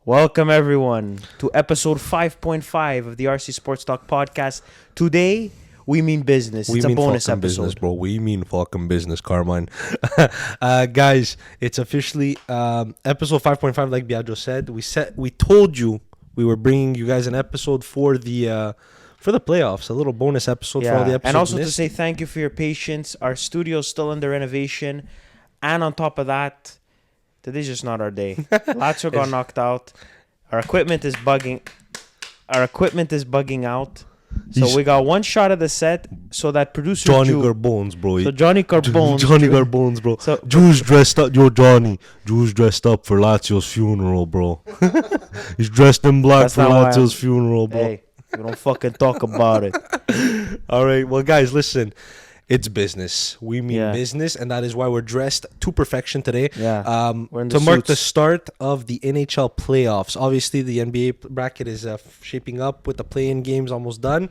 Welcome everyone to episode 5.5 of the RC Sports Talk podcast. Today we mean business. It's a bonus episode, business, bro. We mean fucking business, Carmine. Guys, it's officially episode 5.5. Like Biagio said, we told you we were bringing you guys an episode for the playoffs, a little bonus episode for all the episodes. And also to say thank you for your patience. Our studio's still under renovation, and on top of that, today's just not our day. Lazio got knocked out. Our equipment is bugging out. So we got one shot of the set so that producer Johnny Garbones, bro. So Johnny Garbones. Johnny Garbones, bro. So Jules dressed up. Yo, Johnny. Jules dressed up for Lazio's funeral, bro. He's dressed in black That's for not Lazio's funeral, bro. Hey, we don't fucking talk about it. All right. Well, guys, listen. It's business. We mean business, and that is why we're dressed to perfection today. Yeah. To mark the start of the NHL playoffs. Obviously, the NBA bracket is shaping up with the play-in games almost done.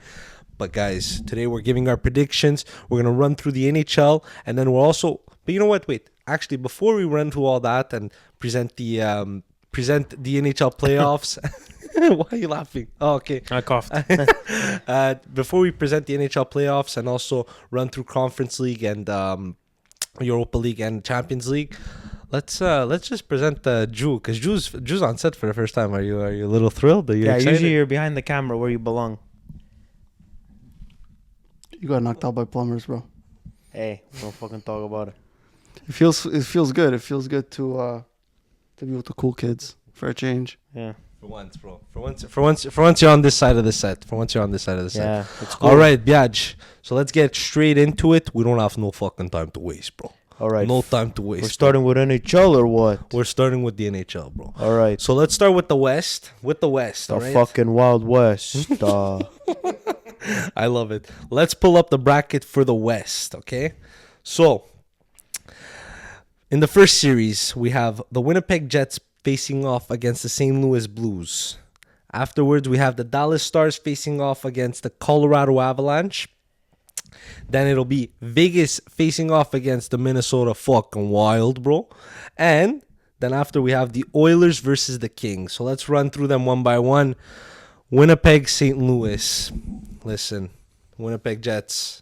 But guys, today we're giving our predictions. We're gonna run through the NHL, and then we're also. But you know what? Wait. Actually, before we run through all that and present the NHL playoffs. Why are you laughing? Oh, okay. I coughed. Before we present the NHL playoffs and also run through Conference League and Europa League and Champions League, let's just present Ju, because Ju's on set for the first time. Are you a little thrilled? Are you excited? Usually you're behind the camera where you belong. You got knocked out by plumbers, bro. Hey, don't fucking talk about it. It feels good. It feels good to be with the cool kids for a change. Yeah. For once, bro. For once, you're on this side of the set. Yeah, it's cool. All right, Biagio. So let's get straight into it. We don't have no fucking time to waste, bro. All right. No time to waste. We're starting with NHL or what? We're starting with the NHL, bro. All right. So let's start with the West. The fucking Wild West. I love it. Let's pull up the bracket for the West, okay? So, in the first series, we have the Winnipeg Jets facing off against the St. Louis Blues. Afterwards, we have the Dallas Stars facing off against the Colorado Avalanche. Then it'll be Vegas facing off against the Minnesota fucking Wild, bro. And then after we have the Oilers versus the Kings. So let's run through them one by one. Winnipeg, St. Louis. Listen, Winnipeg Jets,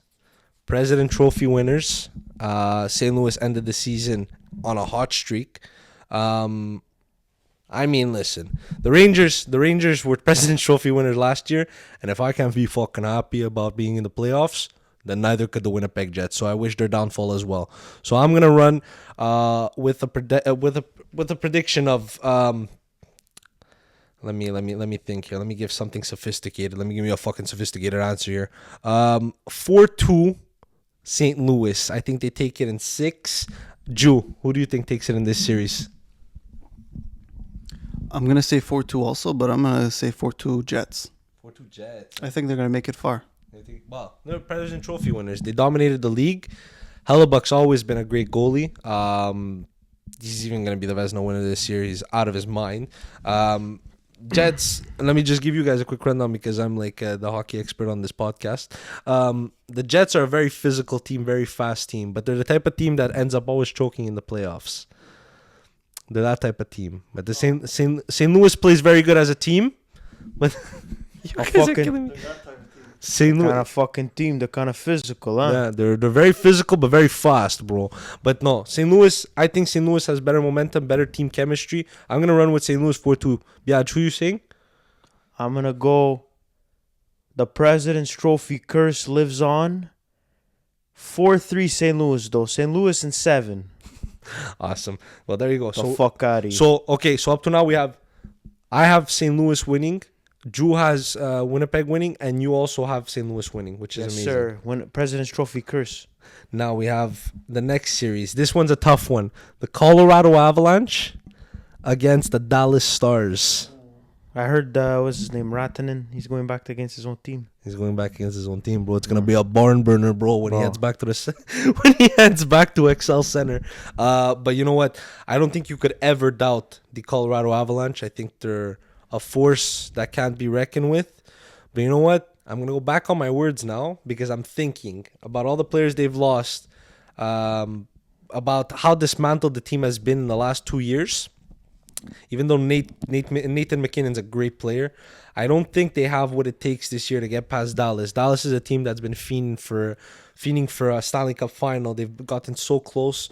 President Trophy winners. St. Louis ended the season on a hot streak. I mean, listen, the Rangers were President's Trophy winners last year, and if I can't be fucking happy about being in the playoffs, then neither could the Winnipeg Jets. So I wish their downfall as well. So I'm gonna run with a prediction of Let me think here. Let me give something sophisticated. Let me give you a fucking sophisticated answer here. 4-2 St. Louis. I think they take it in 6. Ju, who do you think takes it in this series? I'm going to say 4-2 also, but I'm going to say 4-2 Jets. 4-2 Jets. I think they're going to make it far. Well, they're President Trophy winners. They dominated the league. Hellebuck's always been a great goalie. He's even going to be the Vezina winner this year. He's out of his mind. Jets, let me just give you guys a quick rundown because I'm like the hockey expert on this podcast. The Jets are a very physical team, very fast team, but they're the type of team that ends up always choking in the playoffs. They're that type of team. But the St. Louis plays very good as a team, but you guys are killing me. St. Louis kind of fucking team. They're kind of physical, huh? Yeah, they're very physical but very fast, bro. But no, St. Louis, I think St. Louis has better momentum, better team chemistry. I'm going to run with St. Louis 4-2. Biagio, who you saying? I'm going to go the President's Trophy curse lives on. 4-3 St. Louis, though. St. Louis in 7. Awesome. Well, there you go. The fuck out of here. So, okay, so up to now I have St. Louis winning. Drew has Winnipeg winning, and you also have St. Louis winning, which is amazing. Yes, sir. President's Trophy curse. Now we have the next series. This one's a tough one. The Colorado Avalanche against the Dallas Stars. I heard, what's his name, Ritone. He's going back against his own team. He's going back against his own team, bro. It's gonna be a barn burner, bro, when he heads back to Excel Center. But you know what? I don't think you could ever doubt the Colorado Avalanche. I think they're a force that can't be reckoned with. But you know what? I'm going to go back on my words now because I'm thinking about all the players they've lost, about how dismantled the team has been in the last 2 years. even though Nathan McKinnon's a great player, I don't think they have what it takes this year to get past Dallas. Dallas is a team that's been fiending for a Stanley Cup final. They've gotten so close.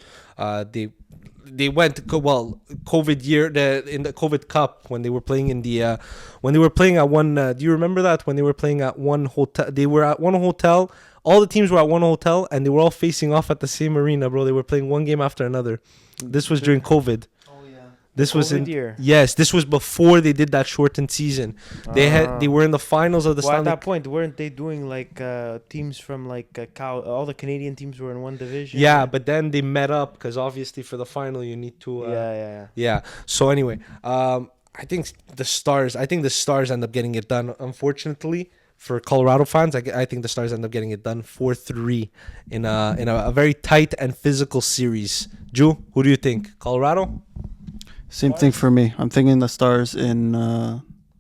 They went COVID year in the COVID Cup when they were playing in the when they were playing at one. Do you remember that when they were playing at one hotel? They were at one hotel. All the teams were at one hotel and they were all facing off at the same arena, bro. They were playing one game after another. This was during COVID. This was in year. Yes, this was before they did that shortened season. They were in the finals of the Well, at Stanley that point, weren't they doing like teams from like all the Canadian teams were in one division? Yeah, but then they met up because obviously for the final you need to. Yeah. So anyway, I think the Stars end up getting it done. Unfortunately for Colorado fans, I think the Stars end up getting it done 4-3 in a very tight and physical series. Ju, who do you think? Colorado? Same thing for me. I'm thinking the Stars in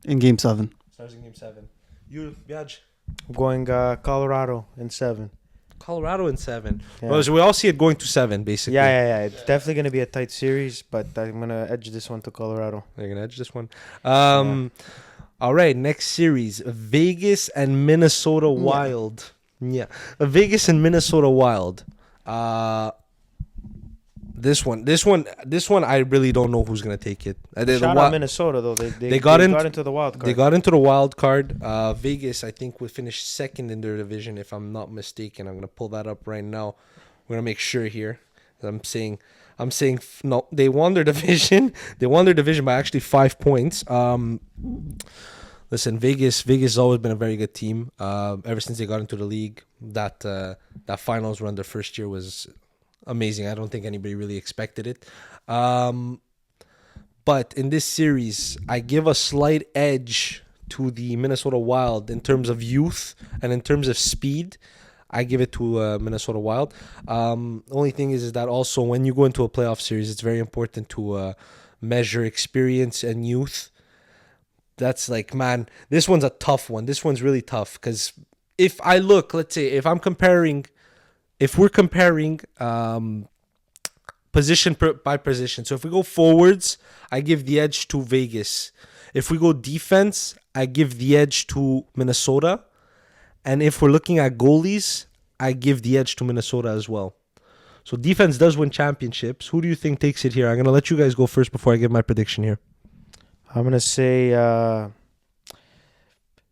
Game 7. Stars in Game 7. You, Biagio? I'm going Colorado in 7. Colorado in 7. Yeah. Well, so we all see it going to 7, basically. Yeah. It's definitely going to be a tight series, but I'm going to edge this one to Colorado. You're going to edge this one. All right, next series. Vegas and Minnesota Wild. Yeah. Vegas and Minnesota Wild. This one, I really don't know who's gonna take it. Shout out Minnesota though. They got into the wild card. They got into the wild card. Vegas, I think, will finish second in their division, if I'm not mistaken. I'm gonna pull that up right now. We're gonna make sure here. I'm saying no. They won their division. They won their division by actually 5 points. Listen, Vegas has always been a very good team. Ever since they got into the league, that finals run their first year was amazing. I don't think anybody really expected it. But in this series, I give a slight edge to the Minnesota Wild in terms of youth and in terms of speed. I give it to Minnesota Wild. Only thing is that also when you go into a playoff series, it's very important to measure experience and youth. That's like, man, this one's a tough one. This one's really tough because if I look, let's say, if we're comparing position by position. So if we go forwards, I give the edge to Vegas. If we go defense, I give the edge to Minnesota. And if we're looking at goalies, I give the edge to Minnesota as well. So defense does win championships. Who do you think takes it here? I'm going to let you guys go first before I give my prediction here. I'm going to say,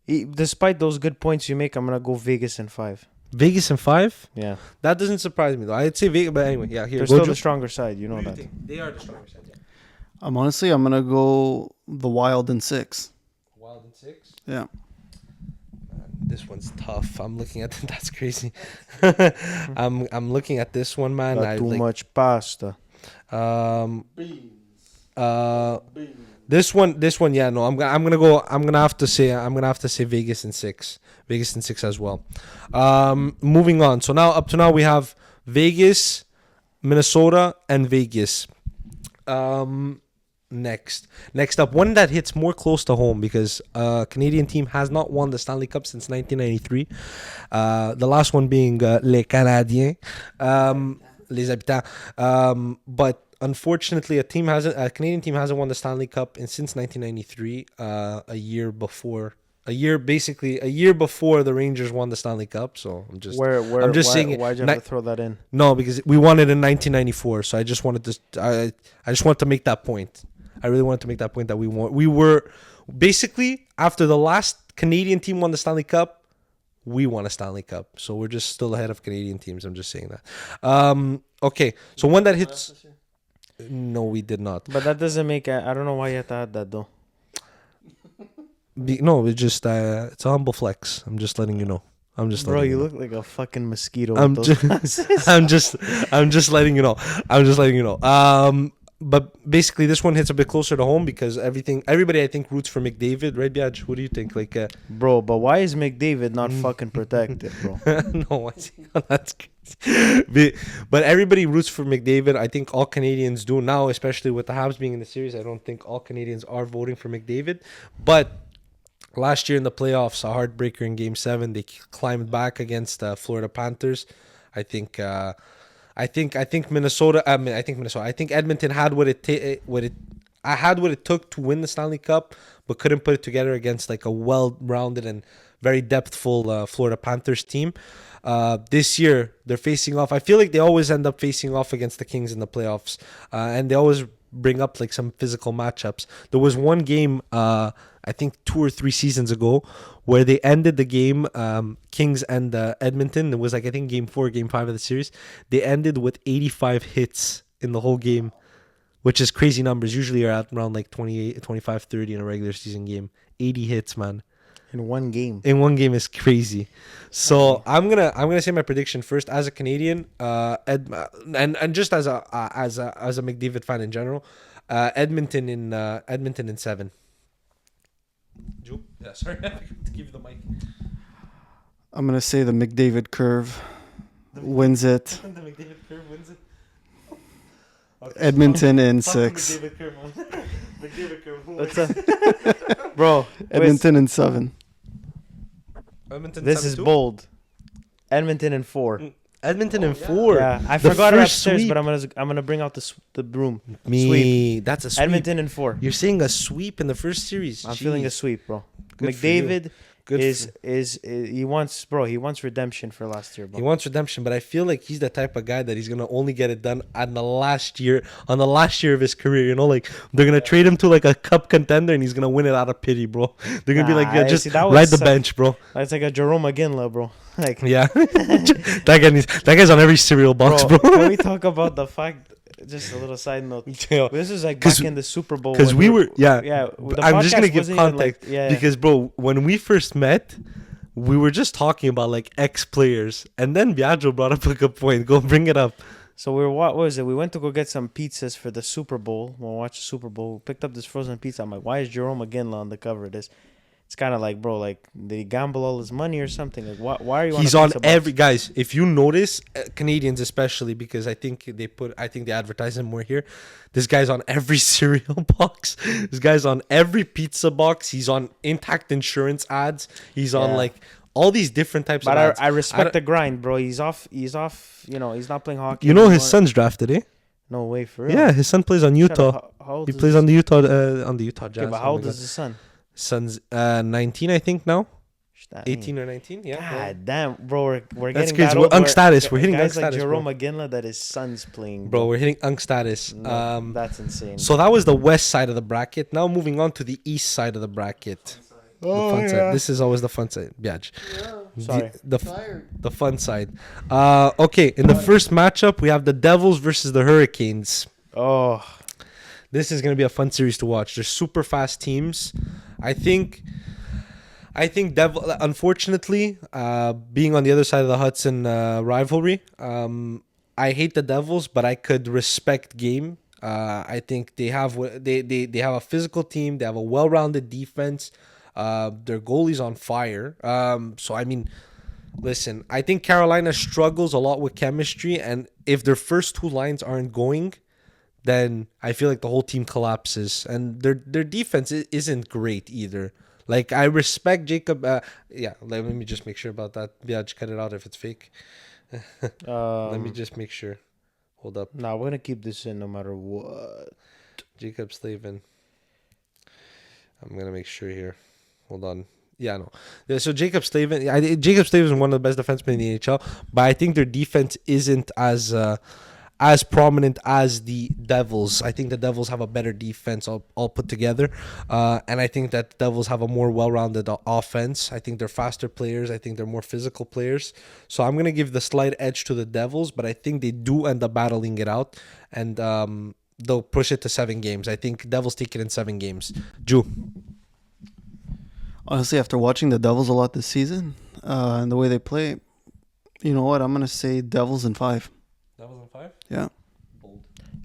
despite those good points you make, I'm going to go Vegas in 5. Vegas in 5? Yeah. That doesn't surprise me, though. I'd say Vegas, but anyway, yeah. Here, they're still the stronger side, you know that. They are the stronger side, yeah. I'm going to go the Wild in 6. Wild in 6? Yeah. This one's tough. I'm looking at that's crazy. I'm looking at this one, man. Got too much pasta. This one, yeah, no. I'm gonna have to say Vegas in 6. Vegas in 6 as well. Moving on. So up to now we have Vegas, Minnesota, and Vegas. Next up, one that hits more close to home because Canadian team has not won the Stanley Cup since 1993. The last one being Les Canadiens, Les Habitants. But unfortunately, a Canadian team hasn't won the Stanley Cup since 1993. A year before the Rangers won the Stanley Cup. So I'm just saying. Why'd you have to throw that in? No, because we won it in 1994. So I just wanted to make that point. I really wanted to make that point that we won. We were basically, after the last Canadian team won the Stanley Cup, we won a Stanley Cup. So we're just still ahead of Canadian teams. I'm just saying that. Okay, so one that hits. No, we did not. But that doesn't make. I don't know why you have to add that though. No, it's just it's a humble flex. I'm just letting you know. Bro, you look like a fucking mosquito. I'm just letting you know. But basically, this one hits a bit closer to home because everybody I think roots for McDavid, right, Biagio? What do you think? Bro, but why is McDavid not fucking protected, bro? No, that's crazy. But everybody roots for McDavid. I think all Canadians do now, especially with the Habs being in the series. I don't think all Canadians are voting for McDavid. But last year in the playoffs, a heartbreaker in Game 7, they climbed back against Florida Panthers. I think Minnesota. I think Edmonton had what it I had what it took to win the Stanley Cup, but couldn't put it together against like a well-rounded and very depthful Florida Panthers team. This year, they're facing off. I feel like they always end up facing off against the Kings in the playoffs, and they always bring up like some physical matchups. There was one game, I think 2 or 3 seasons ago, where they ended the game, Kings and Edmonton. It was like, I think game 4, game 5 of the series. They ended with 85 hits in the whole game, which is crazy numbers. Usually are at around like 28, 25, 30 in a regular season game. 80 hits, man. In one game. In one game is crazy. So I'm gonna say my prediction first as a Canadian, and just as a McDavid fan in general, Edmonton in 7. Ju? Yeah, sorry, I forgot to give you the mic. I'm gonna say the McDavid curve wins it. The McDavid curve wins it. Okay. Edmonton in Fuck 6. the McDavid curve. McDavid curve. That's bro. Edmonton in 7. Edmonton This is 7-2? bold. Edmonton in 4. Edmonton in 4. Yeah, I The forgot it first upstairs, sweep. but I'm gonna bring out the broom. Me, Sweep. that's a sweep. Edmonton in 4. You're saying a sweep in the first series. I'm feeling a Jeez. sweep, bro. Good for you. McDavid Good is he wants redemption for last year, bro. He wants redemption, but I feel like he's the type of guy that he's gonna only get it done on the last year of his career. You know, like they're gonna trade him to like a cup contender, and he's gonna win it out of pity, bro. They're gonna be like, yeah, just see, that was ride the such- bench, bro. That's like a Jerome McGinley, bro. Like, Yeah, that guy's on every cereal box, bro. Can we talk about the fact? Just a little side note. Yeah. This is like 'Cause- back in the Super Bowl. Because when we were, yeah. the I'm just gonna podcast give wasn't even, like- context yeah. because, bro, when we first met, we were just talking about like ex players, and then Biagio brought up a good point. Go bring it up. So we were what was it? We went to go get some pizzas for the Super Bowl. When we watched the Super Bowl, we picked up this frozen pizza. I'm like, why is Jerome McGinley on the cover of this? It's kind of like, bro, like did he gamble all his money or something? Like, why are you? He's on a on pizza box? every guys. If you notice, Canadians especially, because I think they advertise him more here. This guy's on every cereal box. This guy's on every pizza box. He's on Intact Insurance ads. He's on Yeah. like all these different types But of ads. I respect don't- the grind, bro. He's off. You know, he's not playing hockey. You know his anymore. son's drafted, eh? No way for real. Yeah, his son plays on Shut Utah. up. How old He is plays his- on the Utah Jazz. Okay, but Oh how my old God. is his son? Son's 19, I think now. That 18 or 19. Yeah. God damn, bro, we're That's getting crazy. that We're old unk where status. We're hitting guys unk like status, Jerome bro. McGinley that his son's playing. Bro, we're hitting unk status. No, that's insane. So that was the west side of the bracket. Now moving on to the east side of the bracket. The fun side. This is always the fun side. Biagio. Sorry. The fun side. Okay, in the first matchup, we have the Devils versus the Hurricanes. Oh, This is going to be a fun series to watch. They're super fast teams. I think Devil. Unfortunately, being on the other side of the Hudson rivalry, I hate the Devils, but I could respect game. I think they have a physical team. They have a well-rounded defense. Their goalie's on fire. So I mean, listen, I think Carolina struggles a lot with chemistry, and if their first 2 lines aren't going, then I feel like the whole team collapses, and their defense isn't great either. Like, I respect Jacob. Let me just make sure about that. Yeah, just cut it out if it's fake. Let me just make sure. Hold up. nah, we're gonna keep this in no matter what. Jacob Slavin. I'm gonna make sure here. Hold on. Yeah, no. Yeah, so Jacob Slavin. Jacob Slavin is one of the best defensemen in the NHL, but I think their defense isn't as prominent as the Devils. I think the Devils have a better defense all put together. And I think that the Devils have a more well-rounded offense. I think they're faster players. I think they're more physical players. So I'm going to give the slight edge to the Devils, but I think they do end up battling it out. And they'll push it to 7 games. I think Devils take it in 7 games. Ju. Honestly, after watching the Devils a lot this season and the way they play, you know what? I'm going to say Devils in 5. Devils in 5? Yeah.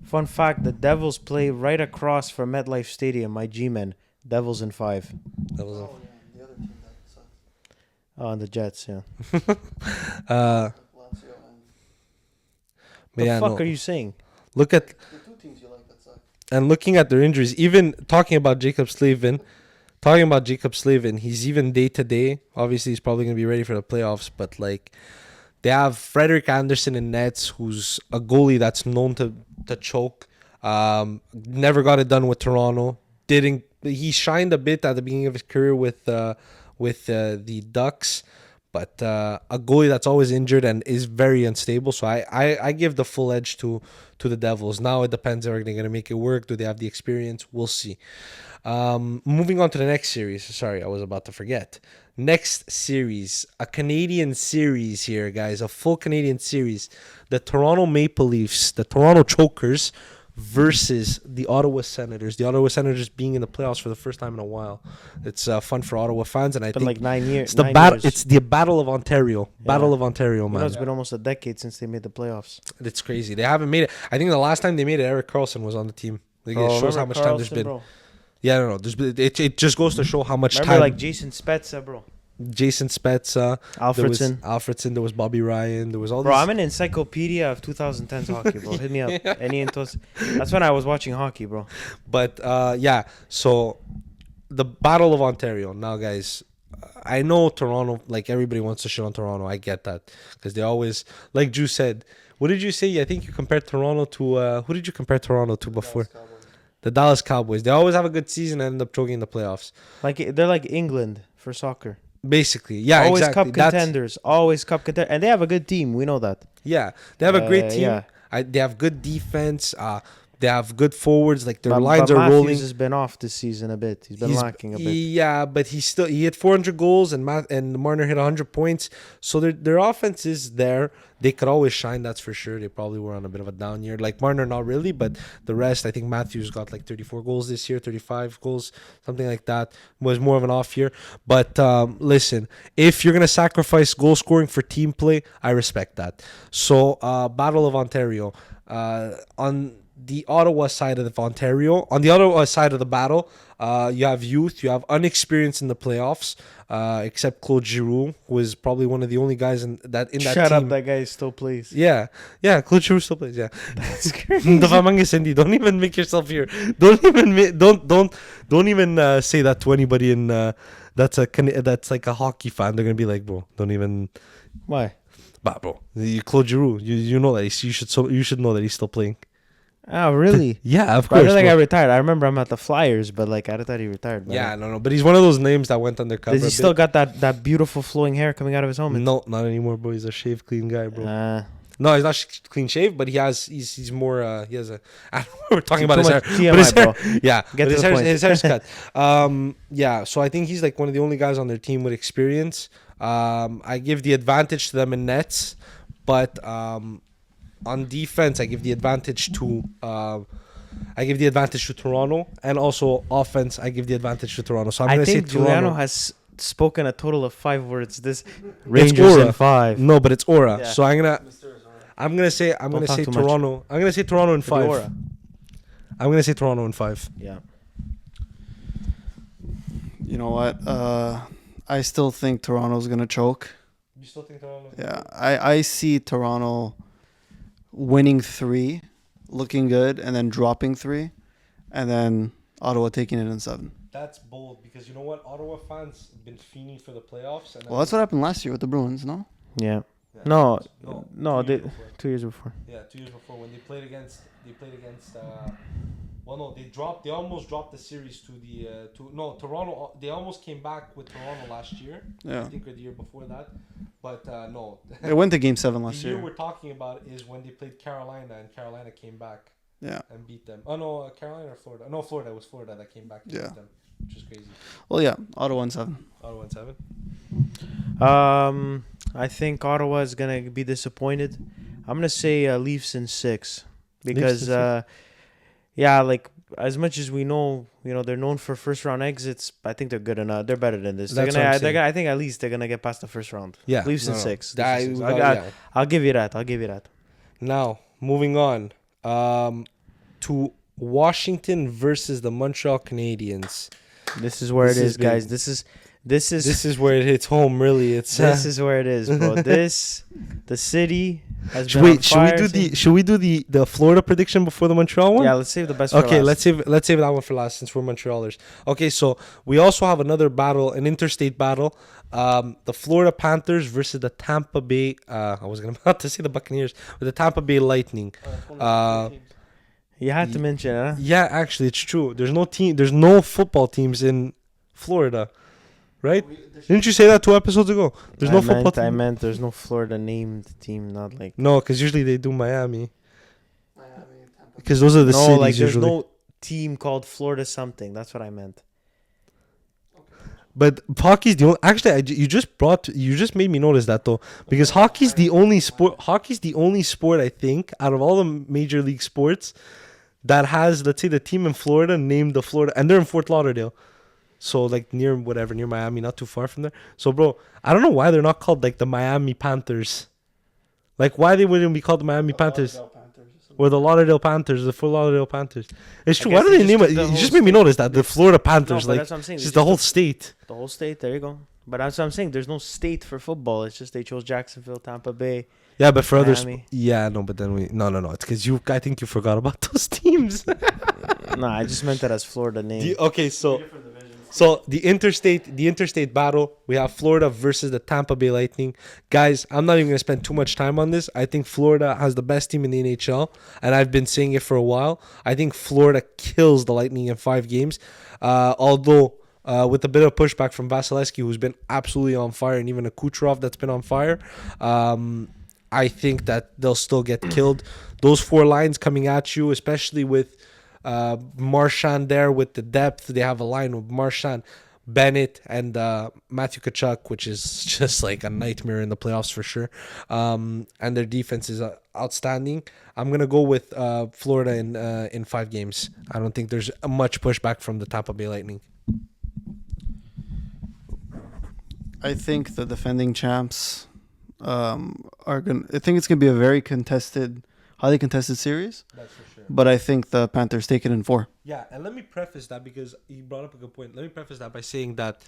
Fun fact: the Devils play right across from MetLife Stadium. My G-men, Devils in 5. Devils in 5. The other team that sucks. Oh, and the Jets. Yeah. But yeah, the fuck no. are you saying? Look at The 2 teams you like that suck. and looking at their injuries, even talking about Jacob Slavin, he's even day to day. Obviously, he's probably going to be ready for the playoffs, but like they have Frederick Anderson in nets, who's a goalie that's known to choke. Never got it done with Toronto. He shined a bit at the beginning of his career with the Ducks, but a goalie that's always injured and is very unstable. So I give the full edge to the Devils. Now it depends, are they going to make it work? Do they have the experience? We'll see. Moving on to the next series. Sorry, I was about to forget. Next series, a Canadian series here, guys. A full Canadian series. The Toronto Maple Leafs, the Toronto Chokers, versus the Ottawa Senators. The Ottawa Senators being in the playoffs for the first time in a while. It's fun for Ottawa fans, and I Been think like 9 years. it's the battle. It's the Battle of Ontario. Yeah. Battle of Ontario, You know, man. it's been almost a decade since they made the playoffs. It's crazy. They haven't made it. I think the last time they made it, Eric Carlson was on the team. Like, it shows how much time there's been. Bro. Yeah, no. It just goes to show how much Remember time. like Jason Spezza, bro. Jason Spezza, Alfredson. There was Bobby Ryan. There was all. Bro, these... I'm an encyclopedia of 2010s hockey, bro. Hit me up. That's when I was watching hockey, bro. But yeah, so the Battle of Ontario. Now, guys, I know Toronto. Like, everybody wants to shit on Toronto. I get that because they always, like Drew said. What did you say? I think you compared Toronto to who did you compare Toronto to before? The Dallas Cowboys. They always have a good season and end up choking in the playoffs. Like they're like England for soccer. Basically, yeah, always exactly. cup contenders. Always cup contenders. And they have a good team. We know that. Yeah, they have a great team. Yeah. They have good defense. They have good forwards. Like, their lines are rolling. Matthews has been off this season a bit. He's been lacking a bit. Yeah, but he hit 400 goals and Marner hit 100 points. So their offense is there. They could always shine, that's for sure. They probably were on a bit of a down year. Like, Marner, not really, but the rest, I think Matthews got like 34 goals this year, 35 goals, something like that. Was more of an off year. But listen, if you're going to sacrifice goal scoring for team play, I respect that. So, Battle of Ontario. On the Ottawa side of Ontario, on the Ottawa side of the battle, you have youth, you have unexperience in the playoffs, except Claude Giroux, who is probably one of the only guys in that team. Shut up, that guy still plays. Yeah, Claude Giroux still plays. Yeah, That's crazy. Don't even make yourself here. Don't even say that to anybody in that's like a hockey fan. They're gonna be like, bro, don't even. Why? But bro, Claude Giroux, you know that you should know that he's still playing. Oh, really? Yeah, of Bro, I course. don't think I retired. I remember I'm at the Flyers, but like I thought he retired. Yeah, no. But he's one of those names that went undercover. Does he still got that beautiful flowing hair coming out of his helmet? No, not anymore, bro. He's a shaved, clean guy, bro. No, he's not clean shaved, but he's more. He has a. I don't know. We're talking about his hair, TMI, but his hair. bro. Yeah, Get to the point. His hair's cut. Yeah. So I think he's like one of the only guys on their team with experience. I give the advantage to them in nets, but on defense, I give the advantage to. I give the advantage to Toronto, and also offense, I give the advantage to Toronto. So I'm going to say think Toronto. Giuliano has spoken a total of 5 words. This Rangers aura. in 5. No, but it's aura. Yeah. So I'm gonna say Toronto. Much. I'm gonna say Toronto in For the 5. aura. I'm gonna say Toronto in 5. Yeah. You know what? I still think Toronto's gonna choke. You still think Toronto? Yeah, I see Toronto winning 3, looking good, and then dropping 3, and then Ottawa taking it in 7. That's bold because you know what? Ottawa fans have been fiending for the playoffs. And Well, that's what happened last year with the Bruins, no? Yeah. Yeah, No, 2 years before. 2 years before. Yeah, 2 years before when they played against. Well, no, they almost dropped the series to Toronto. They almost came back with Toronto last year. Yeah. I think or the year before that, but no. They went to Game 7 The last year year. we're talking about is when they played Carolina, and Carolina came back Yeah. and beat them. Oh no, Carolina or Florida? No, Florida. It was Florida that came back to Yeah. beat them, which is crazy. Well, yeah, Ottawa in 7. Ottawa in 7. I think Ottawa is gonna be disappointed. I'm gonna say Leafs in 6 because yeah, like as much as we know, they're known for first round exits. I think they're good enough. They're better than this. That's what I'm saying. I think at least they're gonna get past the first round. Yeah, Leafs in 6. Yeah. I'll give you that. Now moving on to Washington versus the Montreal Canadiens. This is where This it is is, guys. big. This is where it hits home. Really, it's this is where it is, bro. The city has been on Wait, fire should we do the Florida prediction before the Montreal one? Yeah, let's save the best for Okay, last. let's save that one for last since we're Montrealers. Okay, so we also have another battle, an interstate battle. The Florida Panthers versus the Tampa Bay. I was about to say the Buccaneers, but the Tampa Bay Lightning. You had to mention it, huh? Yeah, actually, it's true. There's no football teams in Florida, right? Didn't you say that 2 episodes ago? There's no football I team. meant there's no Florida named team, not like. No, because usually they do Miami. Because those are the No, cities like there's usually. no team called Florida something. That's what I meant. But hockey's the only. Actually, you just made me notice that though, because hockey's the only sport. Hockey's the only sport I think out of all the major league sports that has, let's say, the team in Florida named the Florida, and they're in Fort Lauderdale, so like near Miami, not too far from there. So, bro, I don't know why they're not called like the Miami Panthers. Like, why they wouldn't be called the Miami Panthers or the Lauderdale Panthers, the Fort Lauderdale Panthers? It's true. Why guess do they they just name it? took the You whole just made me state. notice that the Florida Panthers, but like, that's what I'm saying. it's They just the just whole took state. The whole state. There you go. But that's what I'm saying. There's no state for football. It's just they chose Jacksonville, Tampa Bay. Yeah, but for others, Miami. yeah, no, but then no. It's because I think you forgot about those teams. Nah, I just meant that as Florida name. Okay, so the interstate battle, we have Florida versus the Tampa Bay Lightning. Guys, I'm not even gonna spend too much time on this. I think Florida has the best team in the NHL, and I've been saying it for a while. I think Florida kills the Lightning in 5 games. Although with a bit of pushback from Vasilevsky, who's been absolutely on fire, and even a Kucherov that's been on fire. I think that they'll still get killed. Those 4 lines coming at you, especially with Marchand there with the depth. They have a line with Marchand, Bennett, and Matthew Tkachuk, which is just like a nightmare in the playoffs for sure. And their defense is outstanding. I'm going to go with Florida in 5 games. I don't think there's much pushback from the Tampa Bay Lightning. I think the defending champs are going. I think it's going to be a very highly contested series. That's for sure. But I think the Panthers take it in 4. Yeah, and let me preface that because you brought up a good point. Let me preface that by saying that,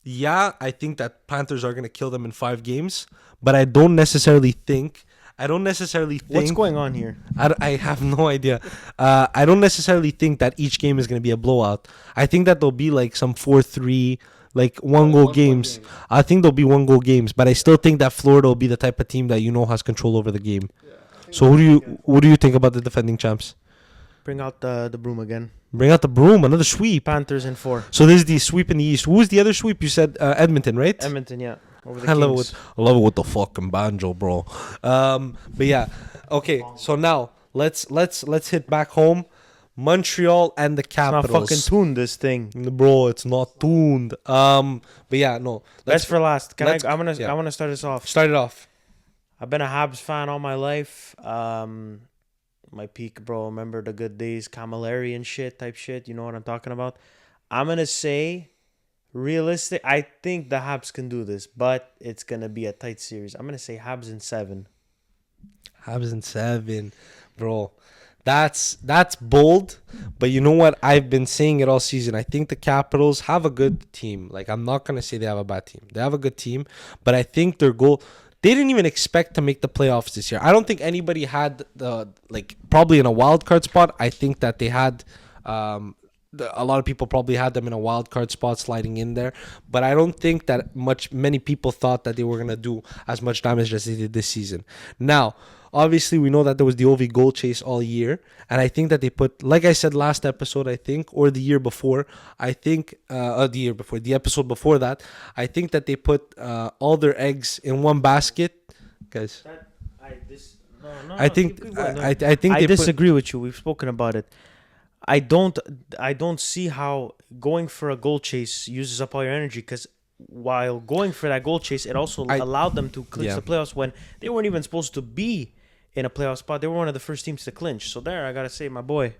yeah, I think that Panthers are going to kill them in 5 games, but I don't necessarily think. What's going on here? I have no idea. I don't necessarily think that each game is going to be a blowout. I think that there'll be like some 4-3, like one-goal games. I think there'll be 1-goal games, but I still think that Florida will be the type of team that has control over the game. So what do you think about the defending champs? Bring out the broom again. Bring out the broom, another sweep. Panthers in 4. So this is the sweep in the East. Who was the other sweep? You said Edmonton, right? Edmonton, yeah. Over the I love Kings. I love it with the fucking banjo, bro. But yeah, okay. So now let's hit back home. Montreal and the It's not Capitals. fucking tuned, this thing. Bro, it's not tuned. But yeah, no. Best for last. I let's- want yeah. to start this off. Start it off. I've been a Habs fan all my life. My peak, bro. Remember the good days, Camilleri and type shit. You know what I'm talking about. I'm gonna say, realistic. I think the Habs can do this, but it's gonna be a tight series. I'm gonna say Habs in 7. Habs in 7, bro. That's bold, but you know what? I've been saying it all season. I think the Capitals have a good team. Like, I'm not gonna say they have a bad team. They have a good team, but I think their goal. They didn't even expect to make the playoffs this year. I don't think anybody had probably in a wild card spot. I think that they had a lot of people probably had them in a wild card spot sliding in there, but I don't think that many people thought that they were gonna do as much damage as they did this season. Now, obviously, we know that there was the OV goal chase all year, and I think that they put, like I said last episode, I think, or the year before, I think, the episode before that, I think that they put all their eggs in one basket, guys. I think I disagree with you. We've spoken about it. I don't see how going for a goal chase uses up all your energy, because while going for that goal chase, it also allowed them to clinch the playoffs when they weren't even supposed to be in a playoff spot. They were one of the first teams to clinch. So there, I gotta say, my boy.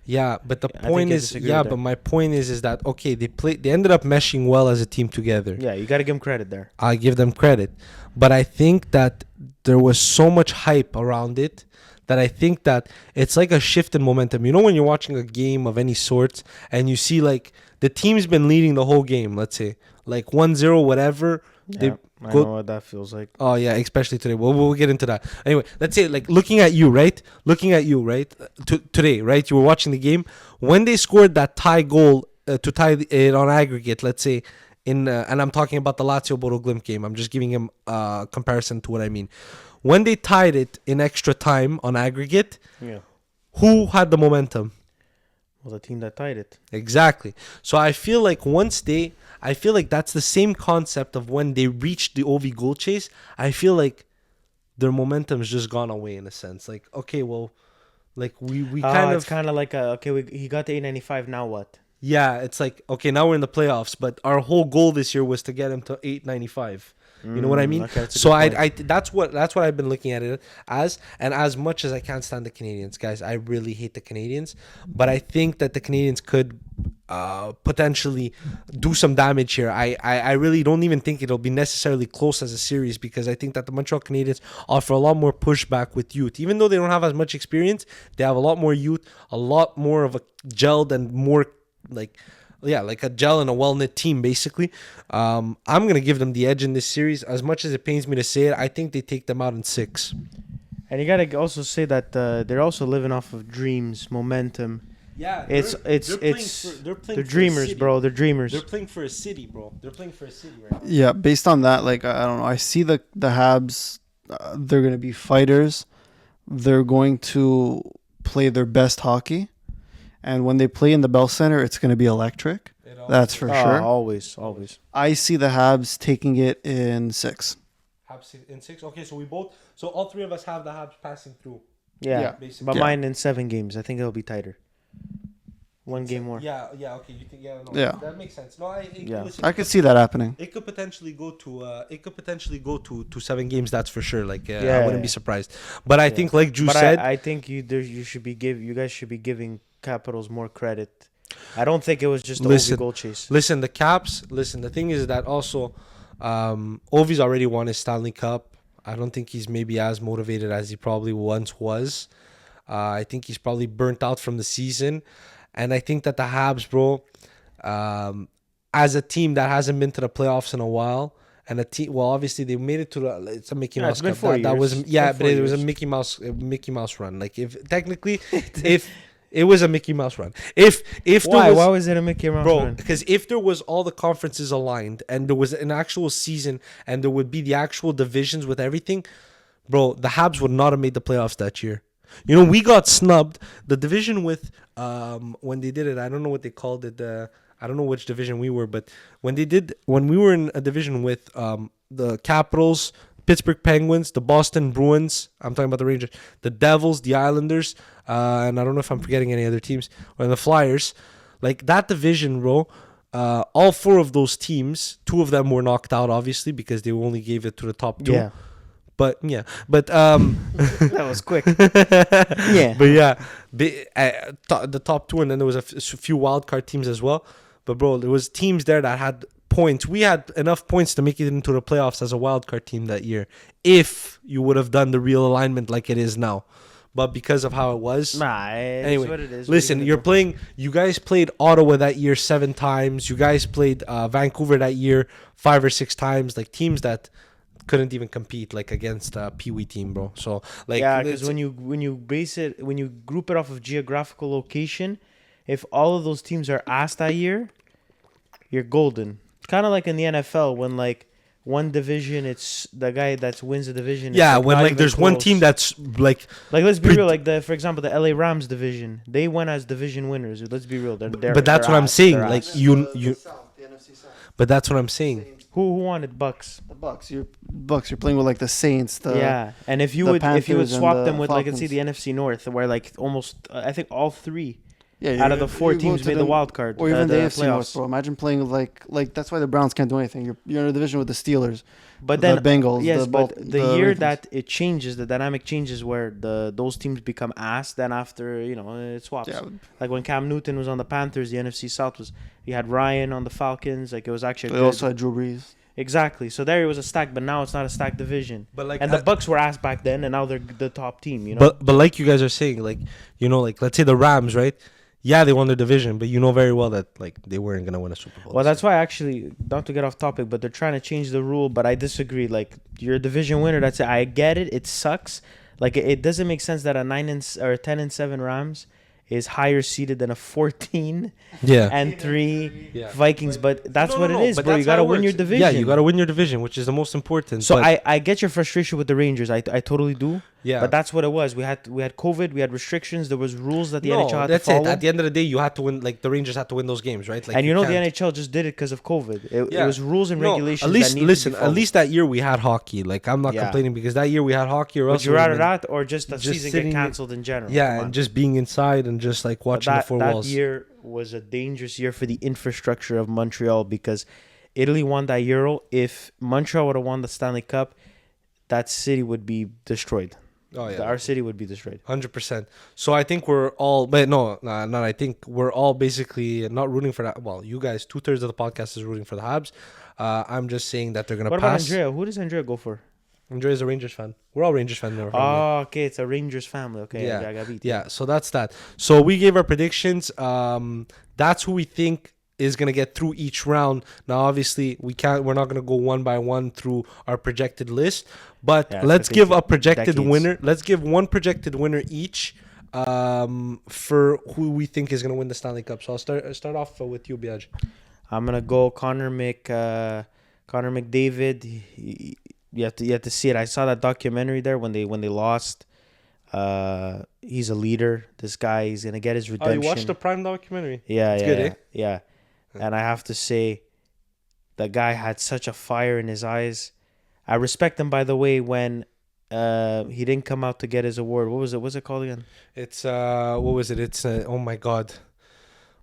Yeah, but the I point think I is, disagree with that. but my point is that okay, they ended up meshing well as a team together. Yeah, you gotta give them credit there. I give them credit, but I think that there was so much hype around it that I think that it's like a shift in momentum. You know, when you're watching a game of any sort and you see like the team's been leading the whole game, let's say like 1-0, whatever. Yeah, I know what that feels like. Oh yeah, especially today. We'll get into that. Anyway, let's say like looking at you, right? Today, right? You were watching the game when they scored that tie goal to tie it on aggregate. Let's say and I'm talking about the Lazio Bodo Glimt game. I'm just giving him a comparison to what I mean. When they tied it in extra time on aggregate, Who had the momentum? Well, the team that tied it. Exactly. So I feel like I feel like that's the same concept of when they reached the OV goal chase. I feel like their momentum's just gone away in a sense. Like, okay, well, like we kind It's of, kind of like he got to 895. Now what? yeah, it's like, okay, now we're in the playoffs, but our whole goal this year was to get him to 895. You know what I mean? Okay, that's a So good point. that's what I've been looking at it as. And as much as I can't stand the Canadians, guys, I really hate the Canadians. But I think that the Canadians could potentially do some damage here. I really don't even think it'll be necessarily close as a series, because I think that the Montreal Canadiens offer a lot more pushback with youth. Even though they don't have as much experience, they have a lot more youth, a lot more of a gelled and more like a gel and a well-knit team, basically. I'm going to give them the edge in this series. As much as it pains me to say it, I think they take them out in 6. And you gotta also say that they're also living off of dreams, momentum. Yeah, They're dreamers, bro. They're dreamers. They're playing for a city, bro. They're playing for a city right now. Yeah, based on that, like I don't know. I see the Habs. They're gonna be fighters. They're going to play their best hockey, and when they play in the Bell Center, it's gonna be electric. That's for sure. Always. I see the Habs taking it in 6. Habs in 6. Okay, so all three of us have the Habs passing through. Yeah, basically. but Yeah. mine in 7 games. I think it'll be tighter. One game more. Yeah, okay. You think Yeah. that makes sense. No, Yeah. listen, I could see that happening. it could potentially go to 7 games. That's for sure. Like, I Yeah. wouldn't be surprised. But I think, like Drew But said, I think you guys should be giving Capitals more credit. I don't think it was just the Listen. OV goal chase. listen, the Caps. Listen, the thing is that also, Ovi's already won his Stanley Cup. I don't think he's maybe as motivated as he probably once was. I think he's probably burnt out from the season. And I think that the Habs, bro, as a team that hasn't been to the playoffs in a while, and a team, well, obviously they made it to it's a Mickey Yeah, Mouse it's been Cup. 4 That was years. yeah, It's been but 4 it was a years. Mickey Mouse run. Like, if technically, if it was a Mickey Mouse run, if Why? there was, Why was it a Mickey Mouse bro, run? because if there was all the conferences aligned and there was an actual season and there would be the actual divisions with everything, bro, the Habs would not have made the playoffs that year. You know, we got snubbed. The division with when they did it, I don't know what they called it. I don't know which division we were, but when we were in a division with the Capitals, Pittsburgh Penguins, the Boston Bruins, I'm talking about the Rangers, the Devils, the Islanders, and I don't know if I'm forgetting any other teams, or the Flyers. Like, that division, bro, all 4 of those teams, 2 of them were knocked out, obviously, because they only gave it to the top 2. Yeah, But that was quick. Yeah, but yeah, the top 2, and then there was a few wild card teams as well. But bro, there was teams there that had points. We had enough points to make it into the playoffs as a wild card team that year, if you would have done the real alignment like it is now. But because of how it was, Anyway, what it is. listen, you guys played Ottawa that year 7 times. You guys played Vancouver that year 5 or 6 times. Like, teams that couldn't even compete, like, against a Pee Wee team, bro. So, like, yeah, because when you group it off of geographical location, if all of those teams are asked that year, you're golden. Kind of like in the NFL when, like, one division, it's the guy that wins the division. yeah, it's, when not like even there's one close. team that's like, Like, let's be real. Like, for example, the LA Rams division, they went as division winners. Let's be real. but that's what I'm saying. Like, you, the NFC South. but that's what I'm saying. who wanted Bucks? The Bucks. You're playing with like the Saints. Yeah, and if you the would Panthers and swap them the with, like, let's see, the Falcons. NFC North, where like almost I think all 3 Yeah, out of the 4 you go teams to made the wild card, or even the the AFC North, playoffs. bro. Imagine playing like that's why the Browns can't do anything. You're in a division with the Steelers, But the then Bengals. yes, the the year Ravens. that it changes, the dynamic changes where those teams become ass. Then after it swaps. Yeah, Like when Cam Newton was on the Panthers, the NFC South was you had Ryan on the Falcons. Like it was actually they good. also had Drew Brees. Exactly. So there it was a stack, but now it's not a stacked division. But like, And the Bucks were ass back then, and now they're the top team. but like you guys are saying, like, like, let's say the Rams, right? Yeah, they won their division, but you know very well that, like, they weren't gonna win a Super Bowl. Well, that's why actually, not to get off topic, but they're trying to change the rule. But I disagree. Like, you're a division winner. That's it. I get it. It sucks. Like, it doesn't make sense that a 10-7 Rams is higher seeded than a 14 yeah. and 3 Yeah. Vikings. But that's what it is, but bro. You that's how gotta it win your works. division. Yeah, you gotta win your division, which is the most important. So but I get your frustration with the Rangers. I totally do. Yeah. But that's what it was. We had COVID. We had restrictions. There was rules that the NHL had that's to follow. it. At the end of the day, you had to win. Like the Rangers had to win those games, right? Like, and you know the can't- NHL just did it because of COVID. It Yeah. was rules and regulations. At least that needed listen. to be At followed. least that year we had hockey. Like I'm not Yeah. complaining because that year we had hockey. Or Would else you it would've rather been- that or just the just season sitting- get canceled in general? Yeah, Come and on. just being inside and just like But watching the four that walls. year was a dangerous year for the infrastructure of Montreal because Italy won that Euro. If Montreal would have won the Stanley Cup, that city would be destroyed. Oh yeah. Our city would be destroyed. 100%. So I think we're all, but no, not. I think we're all basically not rooting for that. Well, you guys, 2/3 of the podcast is rooting for the Habs. I'm just saying that they're gonna What about pass. Andrea? Who does Andrea go for? Andrea's a Rangers fan. We're all Rangers fans. Oh, okay. It's a Rangers family. Okay. Yeah. I got beat. Yeah. So that's that. So we gave our predictions. That's who we think is gonna get through each round. Now, obviously, we're not gonna go one by one through our projected list, but Yeah, let's it's gonna give a take projected decades. winner. Let's give one projected winner each. For who we think is gonna win the Stanley Cup. So I'll start off with you, Biagio. I'm gonna go Connor McDavid. You have to see it. I saw that documentary there when they lost. He's a leader. This guy, he's gonna get his redemption. Oh, you watched the Prime documentary? Yeah, It's yeah, good, yeah, eh? yeah. And I have to say, the guy had such a fire in his eyes. I respect him, by the way, when he didn't come out to get his award. What was it? What's it called again? It's what was it? It's oh my god.